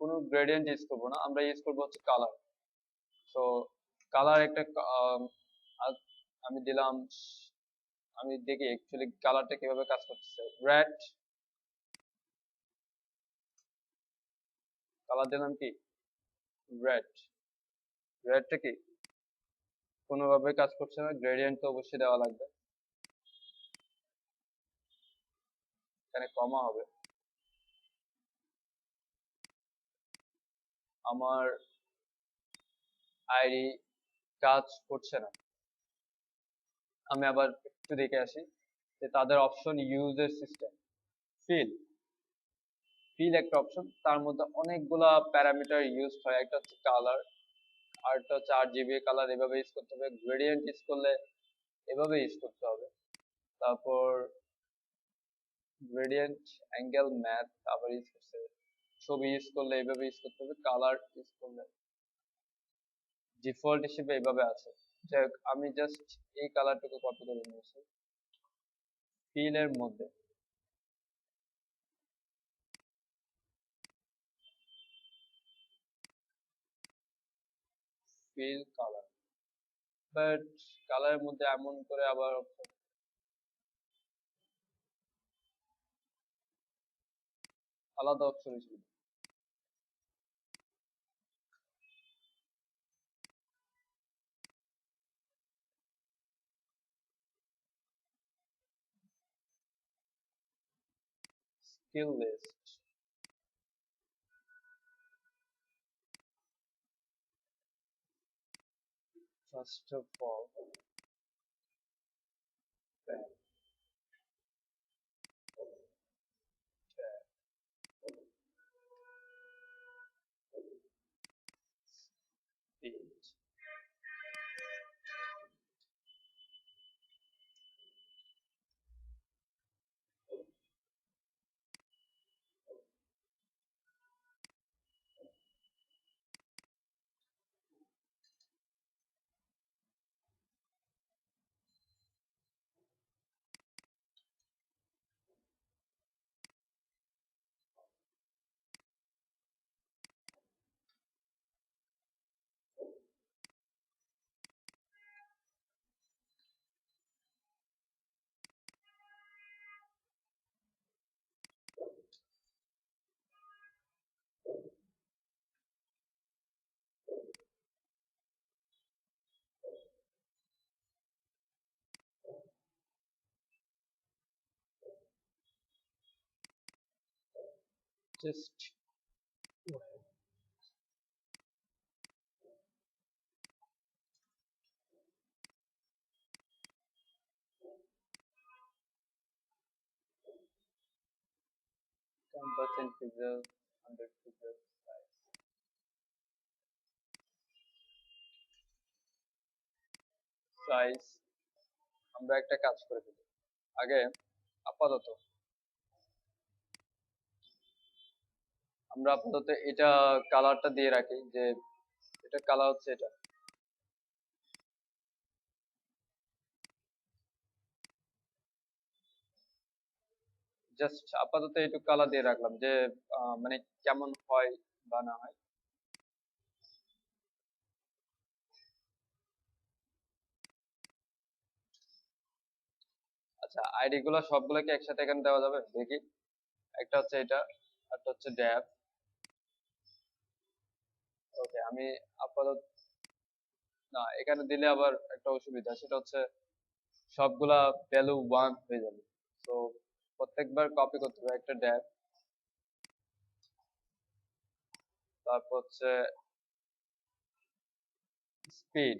কোনো গ্রেডিয়েন্ট ইউজ করবো না, আমরা ইউজ করবো হচ্ছে কালার। সো কালার একটা আমি দিলাম, আমি দেখি অ্যাকচুয়ালি কালারটা কিভাবে কাজ করতেছে। রেড কালার দিলাম কি, রেড। রেডটা কি কোনোভাবে কাজ করছে না, গ্রেডিয়েন্ট তো অবশ্যই দেওয়া লাগবে। এখানে কমা হবে, আমার আইডি কাজ করছে না। আমি আবার একটু দেখে আসি যে তাদের অপশন ইউজের সিস্টেম, ফিল, ফিল একটা অপশন, তার মধ্যে অনেকগুলা প্যারামিটার ইউজ হয়। একটা হচ্ছে কালার, আরেকটা হচ্ছে RGB কালার, এভাবে ইউজ করতে হবে। গ্রেডিয়েন্ট ইউজ করলে এভাবে ইউজ করতে হবে। তারপর গ্রেডিয়েন্ট অ্যাঙ্গেল ম্যাথ আবার ইউজ করতে হবে। ছবি ইউজ করলে এইভাবে ইউজ করতে হবে, কালার ইউজ করলে ডিফল্ট হিসেবে এইভাবে আছে। যাই হোক, আমি জাস্ট এই কালারটুকু কপি করে নিয়েছি ফিল এর মধ্যে। ফিল কালার, বাট কালারের মধ্যে এমন করে আবার আলাদা অপশন ছিল। Skill list, first of all Just canvas in pixel, 100 pixel size. Size আমরা একটা কাজ করে দেব। আগে আপাতত এটা কালারটা দিয়ে রাখি, যে এটা কালার হচ্ছে এটা। জাস্ট আপাতত একটু কালার দিয়ে রাখলাম, যে মানে কেমন হয় বা না হয়। আচ্ছা, আইডি গুলো সবগুলোকে একসাথে এখানে দেওয়া যাবে দেখি। একটা হচ্ছে এটা, একটা হচ্ছে ড্যাব। ওকে, আমি আপাতত না, এখানে দিলে আবার একটা অসুবিধা, সেটা হচ্ছে সবগুলা ভ্যালু 1 হয়ে যাবে। তো প্রত্যেকবার কপি করতে হবে একটা ড্যাব। তারপর হচ্ছে স্পিড,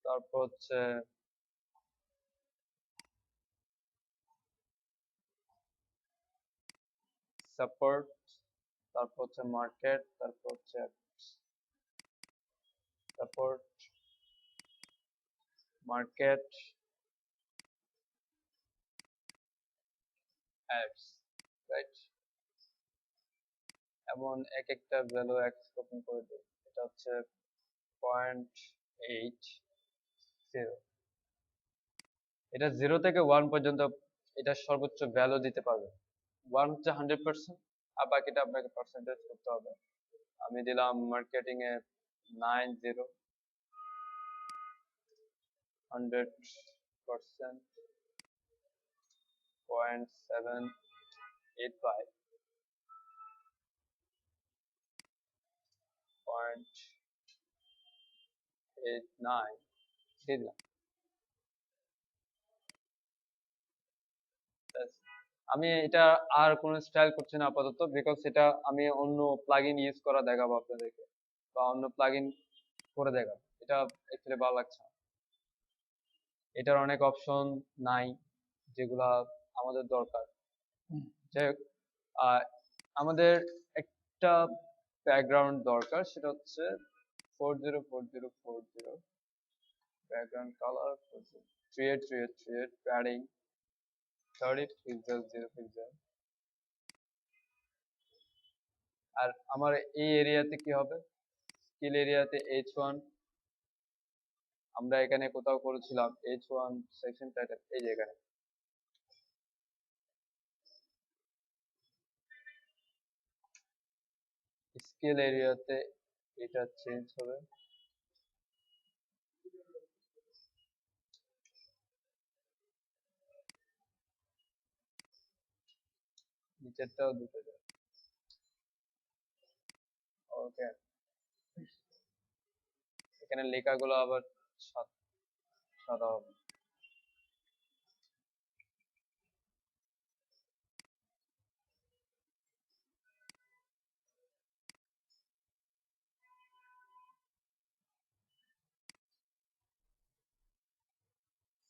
তারপর হচ্ছে সাপোর্ট, তারপর হচ্ছে মার্কেট, তারপর হচ্ছে সাপোর্ট, মার্কেট, অ্যাডস, রাইট? এমন এক একটা ভ্যালু এক্স ওপেন করে দিই। এটা হচ্ছে 0.80। এটা 0 থেকে 1 পর্যন্ত এটা সর্বোচ্চ ভ্যালু দিতে পারবে। 1 হচ্ছে 100%, আর বাকিটা আপনাকে পার্সেন্টেজ করতে হবে। আমি দিলাম মার্কেটিং এ 90, 100%, 0.785, 0.89 দিয়ে দিলাম। ব্যাস। আমি এটা আর কোনো স্টাইল করছি না আপাতত, বিকজ এটা আমি অন্য প্লাগইন ইউজ করা দেখাবো আপনাদেরকে, বা অন্য প্লাগইন করে দেখাবো। এটা অ্যাকচুয়ালি ভালো লাগছে না। এটার অনেক অপশন নাই যেগুলা আমাদের দরকার। যাই হোক, আমাদের একটা ব্যাকগ্রাউন্ড দরকার, সেটা হচ্ছে 404040 background colour, create create create padding 30 pixel, 0 pixel. আর আমার এই এরিয়াতে কি হবে, স্কিল এরিয়াতে H1, আমরা এখানে কোথাও করেছিলাম H1 সেকশন টাইটেল, এই যে এখানে। স্কেল এরিয়াতে এটা চেঞ্জ হবে, নিচেরটাও দুটো যাবে। ওকে, এখানে লেখাগুলো আবার সাদা হবে।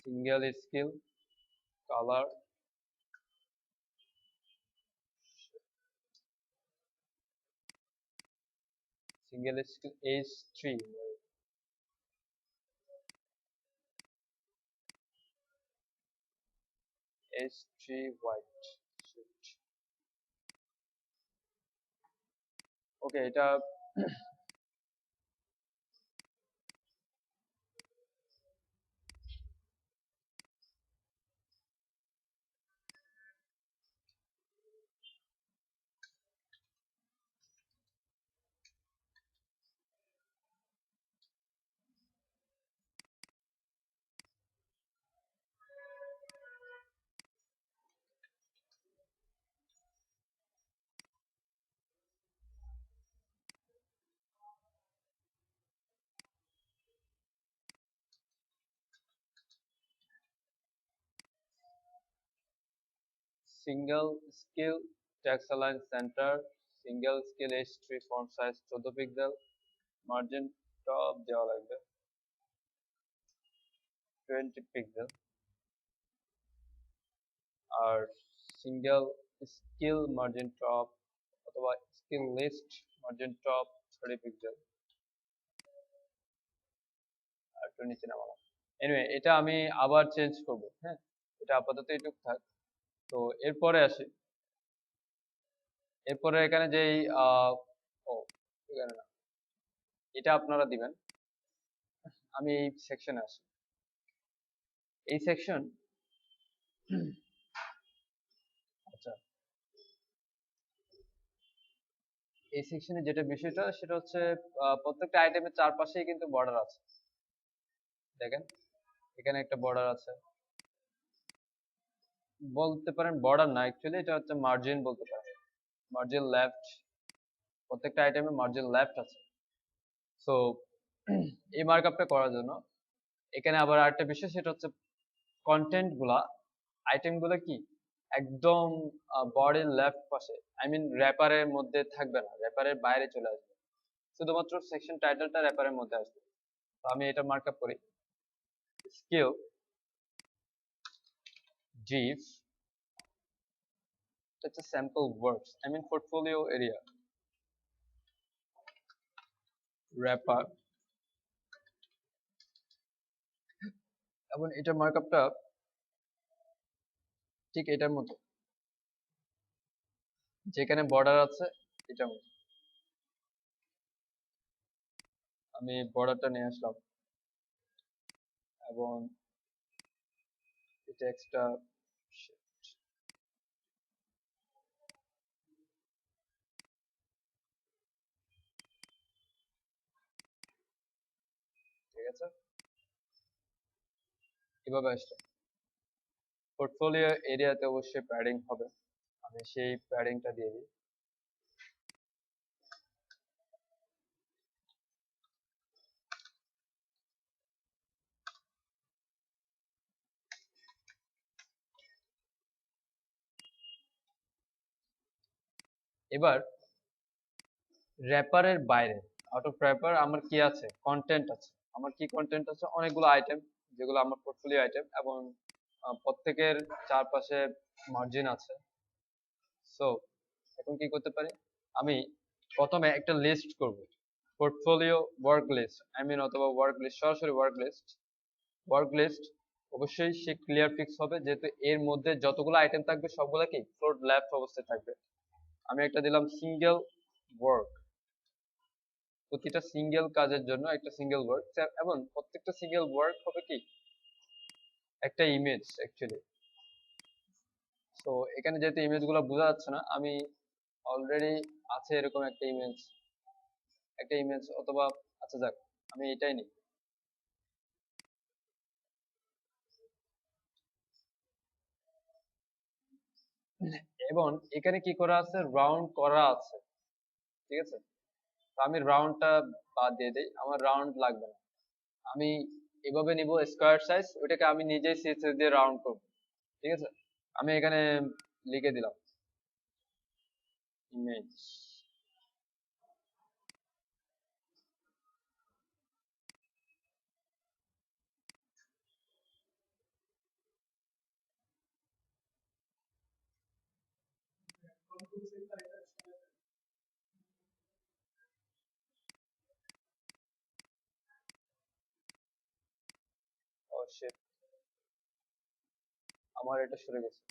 Single scale colour, single scale H3, H3 white. Okay, এটা single scale text align centre, single scale H3 font size 14 pixel, margin top দেওয়া লাগবে 20 পিক্সেল, আর সিঙ্গেল স্কেল মার্জিন টপ অথবা scale list margin top 30 pixel, আর একটু নিচে নামালাম। Anyway এটা আমি আবার চেঞ্জ করব, হ্যাঁ এটা আপাতত এটুক থাক। তো এরপরে আসি, এরপরে এখানে যেই ও এখানে না, এটা আপনারা দিবেন। আমি এই সেকশনে আসি, এই সেকশন আচ্ছা এই সেকশনে যেটা বিষয়টা সেটা হচ্ছে প্রত্যেকটা আইটেমের চারপাশেই কিন্তু বর্ডার আছে। দেখেন এখানে একটা বর্ডার আছে, বলতে পারেন বর্ডার না, অ্যাকচুয়ালি এটা হচ্ছে মার্জিন বলতে পারেন, মার্জিন লেফট, প্রত্যেকটা আইটেমে মার্জিন লেফট আছে। সো এই মার্কআপটা করার জন্য এখানে আবার আরেকটা বিষয়, সেটা হচ্ছে কন্টেন্ট গুলা, আইটেম গুলা কি একদম বডির লেফট পাশে, আই মিন র্যাপারের মধ্যে থাকবে না, র্যাপারের বাইরে চলে আসবে, শুধুমাত্র সেকশন টাইটেলটা র্যাপারের মধ্যে আসবে। তো আমি এটা মার্কআপ করি, scale div, it's a sample works, I mean portfolio area, wrapper, এবং এটা মার্কআপটা ঠিক এটার মতো, যেখানে বর্ডার আছে এটার মতো। আমি বর্ডারটা নিয়ে আসলাম এবং এটা এক্সট্রা, ঠিক আছে এভাবে আসলো। পোর্টফোলিও এরিয়াতে অবশ্যই প্যাডিং হবে, আমি সেই প্যাডিংটা দিয়ে দিই। এবার র্যাপারের বাইরে, আউট অফ র্যাপার আমার কি আছে, কন্টেন্ট আছে, আমার কি কন্টেন্ট আছে, অনেকগুলো আইটেম যেগুলো আমার পোর্টফোলিও আইটেম, এবং প্রত্যেকের চারপাশে মার্জিন আছে। সো এখন কি করতে পারি, আমি প্রথমে একটা লিস্ট করব, portfolio work list, I mean অথবা ওয়ার্ক লিস্ট, সরাসরি ওয়ার্ক লিস্ট। ওয়ার্ক লিস্ট অবশ্যই সে ক্লিয়ার ফিক্স হবে, যেহেতু এর মধ্যে যতগুলো আইটেম থাকবে সবগুলো কি ফ্লোট লেফট অবস্থায় থাকবে। আমি একটা দিলাম সিঙ্গেল ওয়ার্ক, প্রতিটা সিঙ্গেল কাজের জন্য একটা সিঙ্গেল ওয়ার্ক, এবং প্রত্যেকটা সিঙ্গেল ওয়ার্ক হবে কি একটা ইমেজ অ্যাকচুয়ালি। সো এখানে যেহেতু ইমেজগুলো বোঝা যাচ্ছে না, আমি অলরেডি আছে এরকম একটা ইমেজ, একটা ইমেজ অথবা, আচ্ছা যাক আমি এটাই নিই। এবং এখানে কি করা আছে, রাউন্ড করা আছে, ঠিক আছে। তো আমি রাউন্ডটা বাদ দিয়ে দিই, আমার রাউন্ড লাগবে না, আমি এভাবে নিব স্কোয়ার সাইজ, ওইটাকে আমি নিজেই সিএসএস দিয়ে রাউন্ড করব, ঠিক আছে। আমি এখানে লিখে দিলাম ইমেজ, ও শিট, আমার এটা সরে গেছে,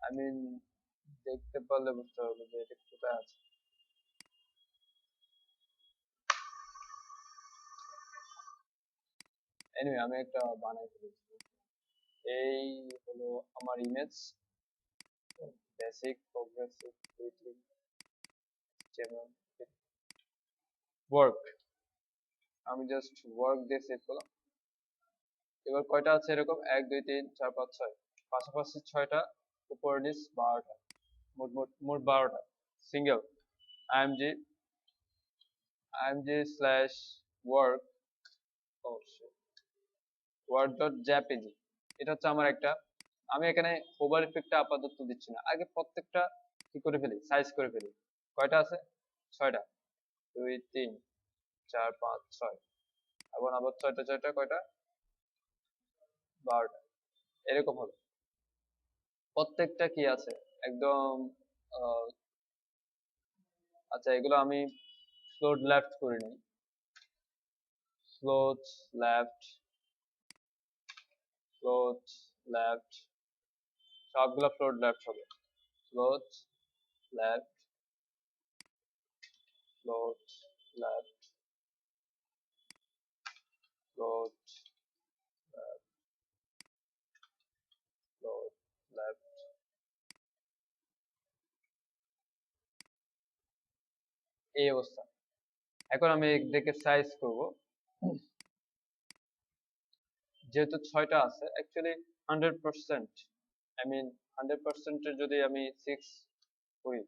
আমি দেখতে পারলে বুঝতে পারবো যে এটা কোথায় আছে। এনিওয়ে আমি একটা বানাই ফেলেছি, এই হলো আমার ইমেজ, বেসিক প্রোগ্রেসিভ এডিটিং যেমন ওয়ার্ক, আমি জাস্ট ওয়ার্ক দিয়ে সেভ করলাম। এবার কয়টা আছে এরকম, 1 2 3 4 5 6, পাশাপাশি 6টা, উপর নিচ 12টা, মোট মোট মোট 12টা single IMG, IMG slash work word dot JPG, এটা হচ্ছে আমার একটা, আমি এখানে ওভার ইফেক্টটা আপাতত দিচ্ছি না, আগে প্রত্যেকটা কি করে ফেলি, সাইজ করে ফেলি। কয়টা আছে? 6টা। 2 3 4 5 6, এবং আবার 6টা 6টা কয়টা, 12টা, এরকম হলো। প্রত্যেকটা কি আছে একদম। আহ, আচ্ছা, এগুলো আমি ফ্লোট লেফট করে নিই। ফ্লোট লেফট, ফ্লোট লেফট, সবগুলো ফ্লোট লেফট হবে। Float left, float left, float left, float left. এই অবস্থা। এখন আমি এদেরকে সাইজ করব। যেহেতু 6টা আছে, অ্যাকচুয়ালি 100%, আই মিন 100%-এর যদি আমি 6 করি,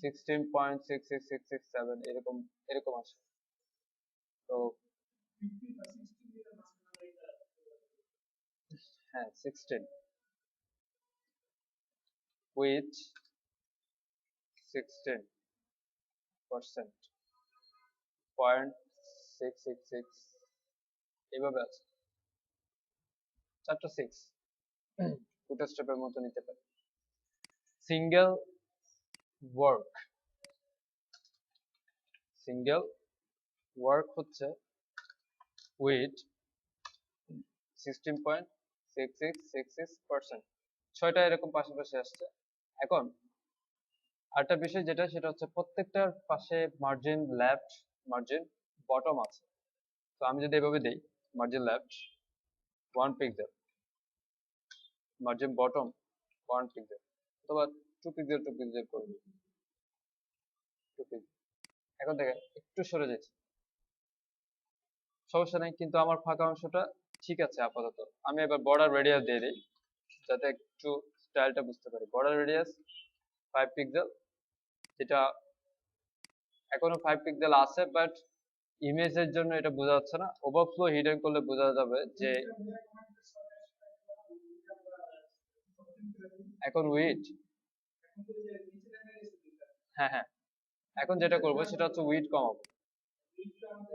16.66667 এরকম এরকম আছে। তো হ্যাঁ, 16 উইথ 16% 0.666 এভাবে আছে। 4টা 6 ফুট স্টেপের মতো নিতে পারি। সিঙ্গেল ওয়ার্ক, সিঙ্গেল ওয়ার্ক হচ্ছে উইথ 16.6666%। 6টা এরকম পাশাপাশি আসছে। এখন আরেকটা বিষয় যেটা, সেটা হচ্ছে প্রত্যেকটার পাশে মার্জিন লেফট, মার্জিন বটম আছে। তো আমি যদি এভাবে দেই, margin left 1 pixel, margin bottom 1 pixel, অথবা 2 পিক্সেল 2 পিক্সেল করে দিই, 2 পিক্সেল। এখন দেখেন একটু সরে যাচ্ছে, সমস্যা নাই, কিন্তু আমার ফাঁকা অংশটা ঠিক আছে আপাতত। আমি এবার বর্ডার রেডিয়াস দিয়ে দিই, যাতে একটু স্টাইলটা বুঝতে পারি। বর্ডার রেডিয়াস 5 পিক্সেল, যেটা এখনো 5 পিক্সেল আছে, বাট ইমেজের জন্য এটা বোঝা যাচ্ছে না। ওভারফ্লো হিডেন করলে বোঝা যাবে যে এখন উইড, হ্যাঁ হ্যাঁ, এখন যেটা করব সেটা হচ্ছে উইড কমাবো।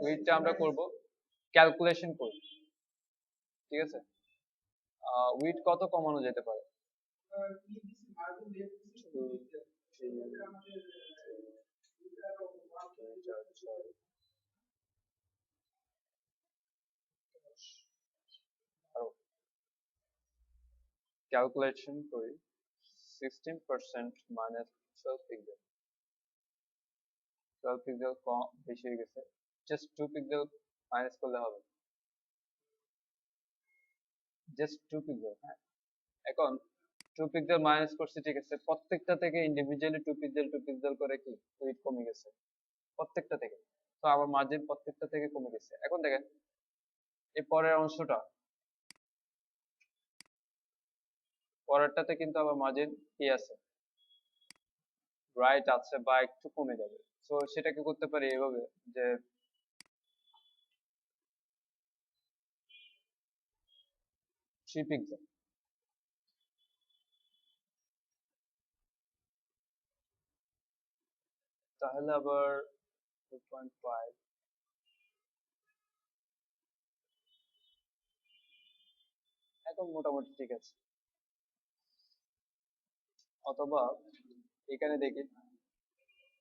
উইডটা আমরা করব ক্যালকুলেশন করি, ঠিক আছে। উইড কত কমানো যেতে পারে? ক্যালকুলেশন করি, 16% মাইনাস 12 পিক্সেল, 12 পিক্সেল কম বেশি হয়ে গেছে, জাস্ট 2 পিক্সেল মাইনাস করলে হবে, জাস্ট 2 পিক্সেল। হ্যাঁ, এখন 2 পিক্সেল মাইনাস করছি, ঠিক আছে। প্রত্যেকটা থেকে ইন্ডিভিজুয়ালি 2 পিক্সেল 2 পিক্সেল করে কি উইড কমে গেছে প্রত্যেকটা থেকে। তো আমার মার্জিন প্রত্যেকটা থেকে কমে গেছে। এখন দেখেন এই পরের অংশটা, পরেরটাতে কিন্তু আবার মার্জিন কি আছে, রাইট আছে, বা একটু কমে যাবে। তো সেটাকে করতে পারি এভাবে, যে 3 পিক্সেল, তাহলে আবার 2.5, এখন মোটামুটি ঠিক আছে। অথবা এখানে দেখি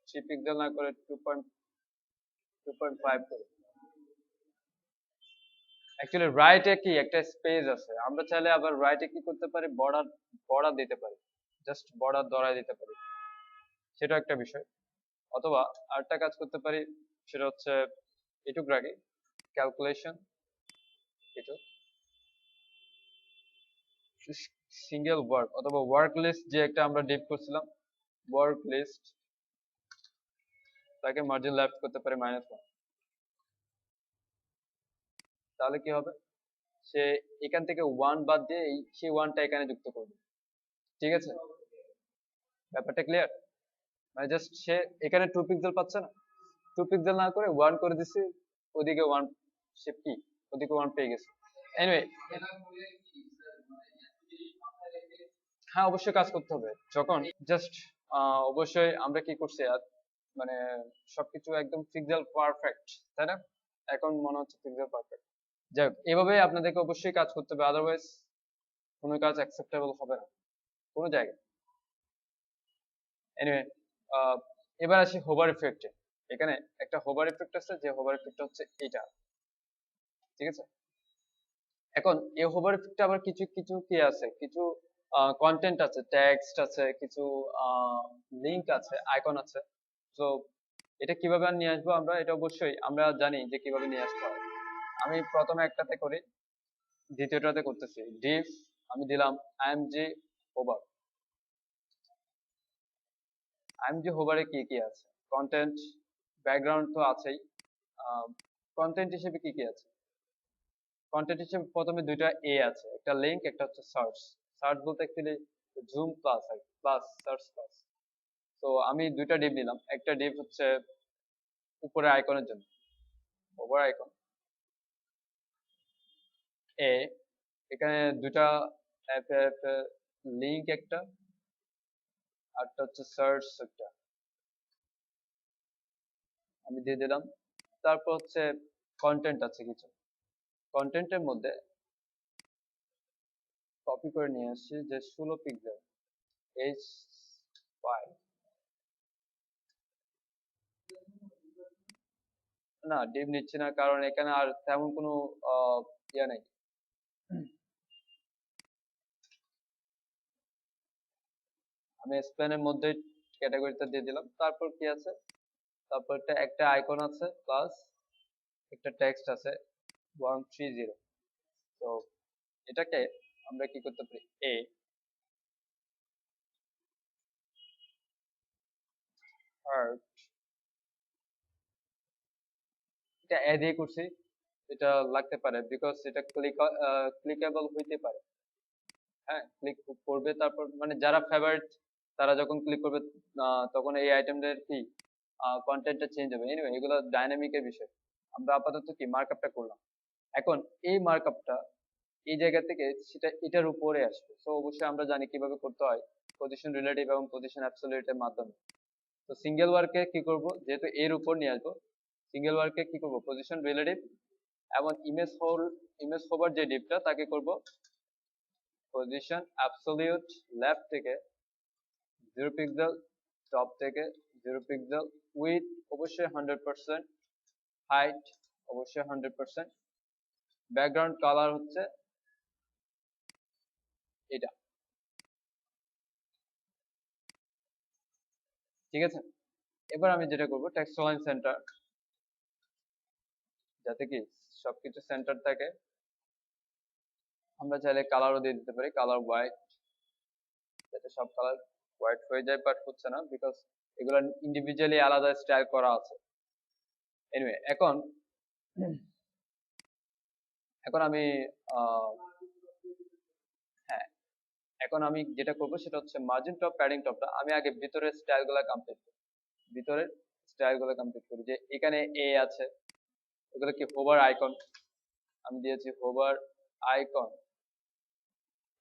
3 পিক্সেল না করে 2.5 করে। অ্যাকচুয়ালি রাইটে কি একটা স্পেস আছে, আমরা চাইলে আবার রাইটে কি করতে পারি, বর্ডার বর্ডার দিতে পারি, জাস্ট বর্ডার ধরায় দিতে পারি, সেটা একটা বিষয়। অথবা আরেকটা কাজ করতে পারি, সেটা হচ্ছে এটুক রাখি, ক্যালকুলেশন এটুক, সিঙ্গেল ওয়ার্ক অথবা ওয়ার্ক লিস্ট, যে একটা আমরা ডিপ করছিলাম ওয়ার্ক লিস্ট, তাকে মার্জিন লেফট করতে পারি -1। তাহলে কি হবে, সে এখান থেকে 1 বাদ দিয়ে সেই 1টা এখানে যুক্ত করবে, ঠিক আছে। ব্যাপারটা ক্লিয়ার? মানে জাস্ট সে এখানে 2 পিক্সেল পাচ্ছে না, পিক্সেল না করে 1 করে দিছি, ওদিকে 1 সে কি ওদিকে 1 পেয়ে গেছে। এনিওয়ে, হ্যাঁ অবশ্যই কাজ করতে হবে। যখন জাস্ট অবশ্যই আমরা কি করছি আর মানে সবকিছু একদম পিক্সেল পারফেক্ট, তাই না? এখন মনে হচ্ছে পিক্সেল পারফেক্ট। যাই হোক, এভাবে আপনাদেরকে অবশ্যই কাজ করতে হবে, আদারওয়াইজ কোনো কাজ অ্যাকসেপ্টেবল হবে না কোনো জায়গায়। এনিওয়ে, এবার আসি হোভার ইফেক্টে। এখানে একটা হোভার ইফেক্ট আছে, যে হোভার ইফেক্ট হচ্ছে এটা, ঠিক আছে? এখন এই হোভার ইফেক্টে আবার কিছু কিছু কি আছে, কিছু কন্টেন্ট আছে, টেক্সট আছে, কিছু লিংক আছে, আইকন আছে। তো এটা কিভাবে নিয়ে আসবো আমরা, এটা অবশ্যই আমরা জানি যে কিভাবে নিয়ে আসতে হয়। আমি প্রথমে একটাতে করি, দ্বিতীয়টাতে করতেছি। ডিফ আমি দিলাম আইএমজি হোভার। আইএমজি হোভারে কি কি আছে? কন্টেন্ট, ব্যাকগ্রাউন্ড তো আছেই। কন্টেন্ট হিসেবে কি কি আছে? কন্টেন্ট হিসেবে প্রথমে দুইটা এ আছে, একটা লিংক, একটা হচ্ছে সার্চ। সার্চ বলতে অ্যাকচুয়ালি জুম প্লাস আর প্লাস সার্চ প্লাস। তো আমি দুইটা ডিভ নিলাম। একটা ডিভ হচ্ছে উপরে আইকনের জন্য, ওভার আইকন এ। এখানে দুইটা লিংক, একটা আরটা হচ্ছে সার্চ একটা, আমি দিয়ে দিলাম। তারপর হচ্ছে কন্টেন্ট আছে কিছু, কন্টেন্টের মধ্যে কপি করে নিয়ে আসছি যে 16 পিক্সেল H5। না ডিভ নিচ্ছি না, কারণ এখানে আর তেমন কোনো ইয়া নেই। আমি স্প্যানের মধ্যে ক্যাটাগরিটা দিয়ে দিলাম। তারপর কি আছে, তারপর একটা আইকন আছে প্লাস একটা টেক্সট আছে 130। তো এটাকে আমরা কি করতে পারি, এ আর এটা এ দিয়ে করছি। এটা লাগতে পারে বিকজ এটা ক্লিকেবল হইতে পারে। হ্যাঁ ক্লিক করবে, তারপর মানে যারা ফেভারিট তারা যখন ক্লিক করবে তখন এই আইটেমটার কি কন্টেন্টটা চেঞ্জ হবে। এনিওয়ে এগুলো ডাইনামিকের বিষয়। আমরা আপাতত কি মার্কআপটা করলাম। এখন এই মার্কআপটা এই জায়গা থেকে সেটা এটার উপরে আসবে। তো অবশ্যই আমরা জানি কিভাবে করতে হয়, পজিশন রিলেটিভ এবং পজিশন অ্যাবসলিউটের মাধ্যমে। তো সিঙ্গেল ওয়ার্কে কি করব, যেহেতু এর উপর নিয়ে আসবো, সিঙ্গেল ওয়ার্কে কি করব, পজিশন রিলেটিভ এবং ইমেজ হোভার যে ডিপটা তাকে করব পজিশন অ্যাবসলিউট লেফট থেকে 0 পিক্সেল, টপ থেকে 0 পিক্সেল, উইথ অবশ্যই 100%, হাইট অবশ্যই 100%, ব্যাকগ্রাউন্ড কালার হচ্ছে এটা, ঠিক আছে? এবার আমি যেটা করব, টেক্সট অ্যালাইন সেন্টার, যাতে কি সবকিছু সেন্টার থাকে। আমরা চাইলে কালারও দিয়ে দিতে পারি, কালার হোয়াইট, যাতে সব কালার হোয়াইট হয়ে যায়, বাট হচ্ছে না বিকজ এগুলো ইন্ডিভিজুয়ালি আলাদা স্টাইল করা আছে। এনিওয়ে এখন এখন আমি আহ, হ্যাঁ এখন আমি যেটা করব সেটা হচ্ছে মার্জিন টপ, প্যাডিং টপটা আমি আগে ভিতরের স্টাইলগুলো কমপ্লিট করি। ভিতরের স্টাইলগুলো কমপ্লিট করি, যে এখানে এ আছে, এগুলো কি হোভার আইকন, আমি দিয়েছি হোভার আইকন,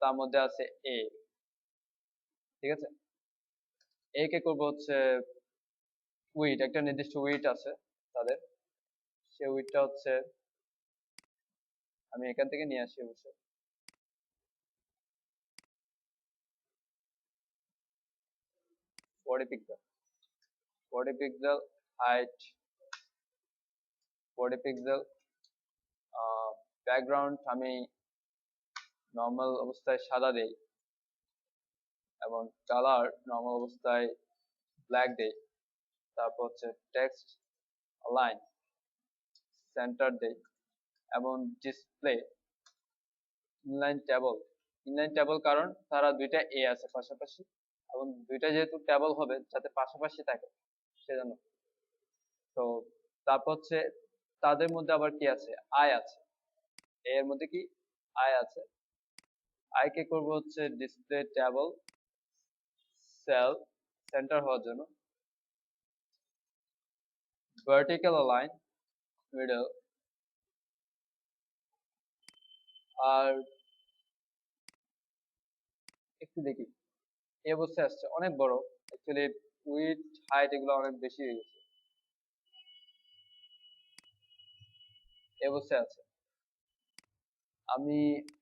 তার মধ্যে আছে এ, ঠিক আছে? এ কে করবো হচ্ছে উইট, একটা নির্দিষ্ট উইট আছে তাদের, সে উইটটা হচ্ছে আমি এখান থেকে নিয়ে আসি অবশ্যই 40 pixel, 40 pixel, height 40 pixel, background আমি নর্মাল অবস্থায় সাদা দেই এবং কালার নর্মাল অবস্থায় ব্ল্যাক দেই। তারপর হচ্ছে টেক্সট লাইন সেন্টার দেই এবং display inline table. Inline table কারণ তারা দুইটা এ আছে পাশাপাশি, এবং দুইটা যেহেতু টেবল হবে যাতে পাশাপাশি থাকে সেজন্য। তো তারপর হচ্ছে তাদের মধ্যে আবার কি আছে, আই আছে, এর মধ্যে কি আই আছে। আই কে করবো হচ্ছে ডিসপ্লে টেবল সেল সেন্টার হওয়ার জন্য, ভার্টিক্যাল লাইন মিডল, আর একটু দেখি এই অবস্থায় আসছে, অনেক বড় অ্যাকচুয়ালি, উইথ হাইট এগুলো অনেক বেশি হয়ে গেছে, এই অবস্থায় আছে। আমি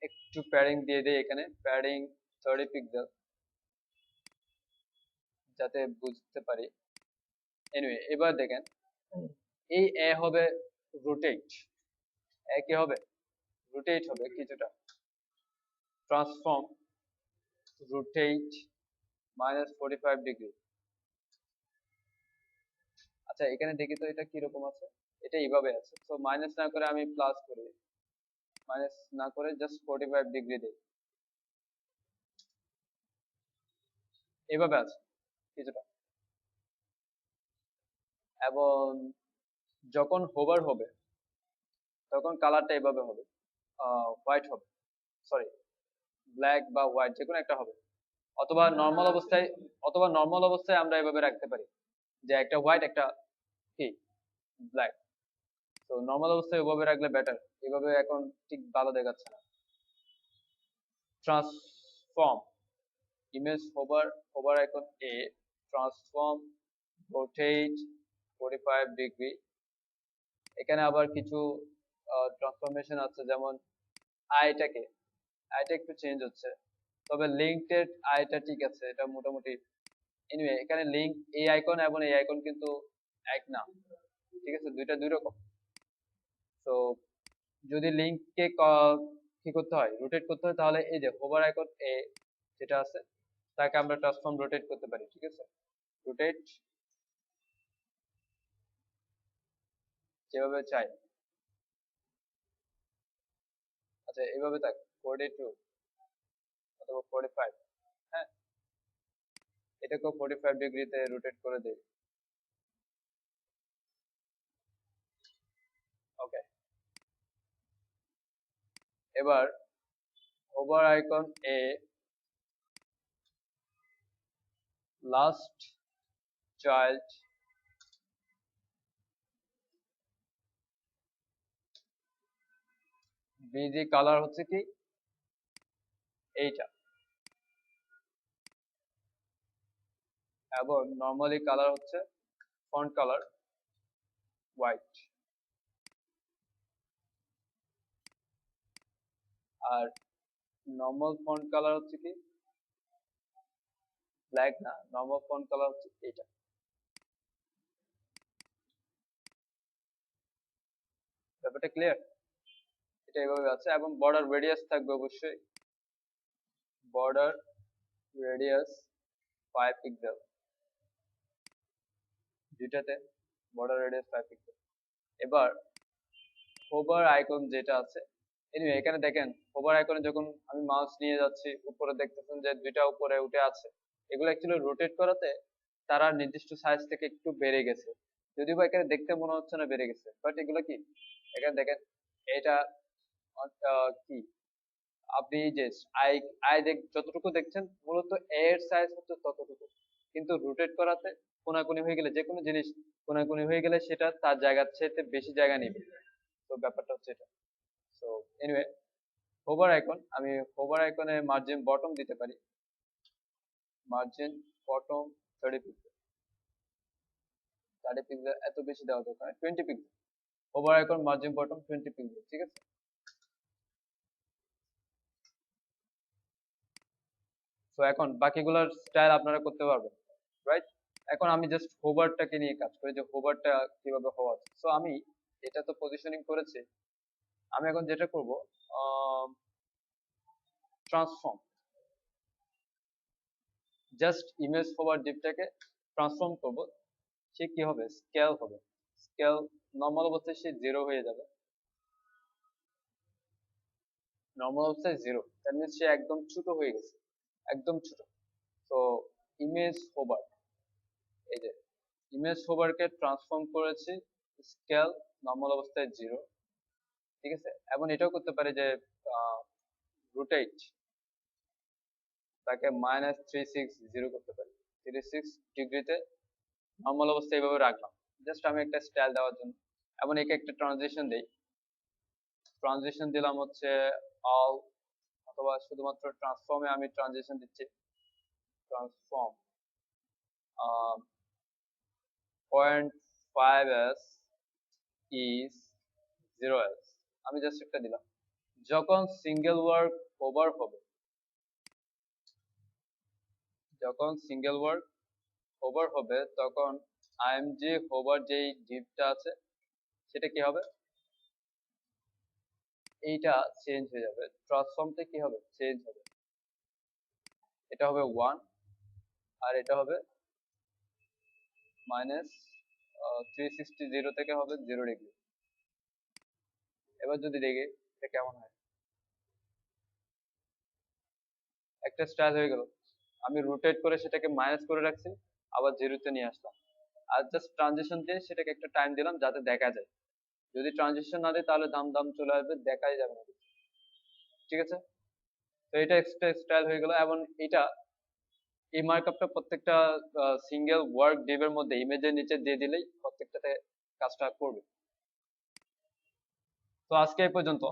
একটু প্যাডিং দিয়ে দিই এখানে, প্যাডিং 30 পিক্সেল, যাতে বুঝতে পারি। এনিওয়ে এবার দেখেন, এই এ হবে রোটেট, এ কি হবে, রোটেট হবে কিছুটা, ট্রান্সফর্ম রোটেট -45 ডিগ্রি। আচ্ছা এখানে দেখি তো এটা কিরকম আছে, এটা এইভাবে আছে, তো মাইনাস না করে আমি প্লাস করি, মাইনাস না করে জাস্ট 45 ডিগ্রি দিই, এইভাবে আছে কিছুটা। এবং যখন হোভার হবে তখন কালারটা এইভাবে হবে, হোয়াইট হবে, সরি ব্ল্যাক বা হোয়াইট যে কোনো একটা হবে, অথবা নর্মাল অবস্থায়, আমরা এভাবে রাখতে পারি যে একটা হোয়াইট একটা কি ব্ল্যাক। তো নর্মাল অবস্থায় ওভাবে রাখলে বেটার, এভাবে এখন ঠিক ভালো দেখাচ্ছে না। Transform image hover, hover icon এ, ট্রান্সফর্ম রোটেট 45 ডিগ্রি। এখানে আবার কিছু ট্রান্সফরমেশন আছে, যেমন আইটাকে, আইটা একটু চেঞ্জ হচ্ছে, তবে লিঙ্কড আইটা ঠিক আছে, এটা মোটামুটি। এনিওয়ে এখানে লিঙ্ক এই আইকন এবং এই আইকন কিন্তু এক না, ঠিক আছে, দুইটা দুই রকম। তো যদি লিঙ্ককে কি করতে হয়, রোটেট করতে হয়, তাহলে এই যে হোভার আইকন এ যেটা আছে তাকে আমরা ট্রান্সফর্ম রোটেট করতে পারি, ঠিক আছে, রোটেট যেভাবে চাই। আচ্ছা এইভাবে থাক 42 অথবা 45, হ্যাঁ এটাকেও 45 ডিগ্রিতে রোটেট করে দেই। ওকে, এবার হোভার আইকন এ, লাস্ট চাইল্ড, বিজি কালার হচ্ছে কি এইটা, এবং নর্মালি কালার হচ্ছে ফন্ট কালার হোয়াইট, আর নর্মাল ফন্ট কালার হচ্ছে কি ব্ল্যাক না, নর্মাল ফন্ট কালার হচ্ছে এইটা। ব্যাপারটা ক্লিয়ার? এটা এইভাবে আছে, এবং বর্ডার রেডিয়াস থাকবে অবশ্যই, বর্ডার রেডিয়াস 5 পিক্সেল, দুইটাতে বর্ডার রেডিয়াস 5 পিক্সেল। এবার হোভার আইকন যেটা আছে, এনিওয়ে এখানে দেখেন হোভার আইকনে যখন আমি মাউস নিয়ে যাচ্ছি উপরে, দেখতেছেন যে দুইটা উপরে উঠে আছে, এগুলো অ্যাকচুয়ালি রোটেট করাতে তারা নির্দিষ্ট সাইজ থেকে একটু বেড়ে গেছে, যদিও বা এখানে দেখতে মনে হচ্ছে না বেড়ে গেছে, বাট এগুলো কি, এখানে দেখেন এটা কি, আপনি যে আই আই যতটুকু দেখছেন মূলত এর সাইজ হচ্ছে ততটুকু, কিন্তু রোটেট করাতে কোনাকুনি হয়ে গেলে, যে কোনো জিনিস কোনাকুনি হয়ে গেলে সেটা তার জায়গার চেয়ে বেশি জায়গা নেবে। তো ব্যাপারটা হচ্ছে এটা। সো এনিওয়ে হোভার আইকন, আমি হোভার আইকনে মার্জিন বটম দিতে পারি, মার্জিন বটম 30 পিক্সেল, 30 পিক্সেল এত বেশি দেওয়া দরকার, 20 pixel, hover icon margin bottom 20 pixel, ঠিক আছে। তো এখন বাকিগুলোর স্টাইল আপনারা করতে পারবেন, রাইট? এখন আমি জাস্ট হোভারটাকে নিয়ে কাজ করি, যে হোভারটা কিভাবে হওয়া উচিত। সো আমি এটা তো পজিশনিং করেছি, আমি এখন যেটা করব, ট্রান্সফর্ম, জাস্ট ইমেজ হোভার ডিপটাকে ট্রান্সফর্ম করব, সে কি হবে, স্কেল হবে, স্কেল নর্মাল অবস্থায় সে 0 হয়ে যাবে, নর্মাল অবস্থায় 0, দ্যাট মিনস সে একদম ছোট হয়ে গেছে, একদম ছোট। তো ইমেজ হোভার, এই যে ইমেজ হোভারকে ট্রান্সফর্ম করেছি, স্কেল নর্মাল অবস্থায় 0, ঠিক আছে। এবং এটাও করতে পারি যে রোটেট তাকে -360 করতে পারি, 36 ডিগ্রিতে নর্মাল অবস্থায় এইভাবে রাখলাম, জাস্ট আমি একটা স্টাইল দেওয়ার জন্য। এমন একে একটা ট্রানজিশন দেই, ট্রানজিশন দিলাম হচ্ছে অল, অথবা শুধুমাত্র ট্রান্সফর্মে আমি ট্রানজিশন দিচ্ছি, ট্রান্সফর্ম 0.5s is 0s, আমি জাস্ট একটা দিলাম। যখন সিঙ্গেল ওয়ার্ক ওভার হবে, যখন সিঙ্গেল ওয়ার্ক ওভার হবে তখন আইএমজি ওভার যেই ডিপটা আছে সেটা কি হবে, এইটা চেঞ্জ হয়ে যাবে, ট্রান্সফর্মটা কি হবে, চেঞ্জ হবে। এটা হবে 1 আর এটা হবে মাইনাস 360 থেকে হবে 0 ডিগ্রি। এবার যদি দেখি এটা কেমন হয়, একটা স্টাইল হয়ে গেল। আমি রোটেট করে সেটাকে মাইনাস করে রাখছি, আবার জিরোতে নিয়ে আসলাম, আর জাস্ট ট্রানজিশন দিয়ে সেটাকে একটা টাইম দিলাম যাতে দেখা যায়। যদি ট্রানজিশন না দিই তাহলে দাম দাম চলে আসবে, দেখাই যাবে না। ঠিক আছে, তো এটা এক্সট্রা স্টাইল হয়ে গেল। এবং এটা এই মার্কআপটা প্রত্যেকটা সিঙ্গেল ওয়ার্ক ডিভের মধ্যে ইমেজের নিচে দিয়ে দিলেই প্রত্যেকটাতে কাজটা করবে। তো আজকে এই পর্যন্ত।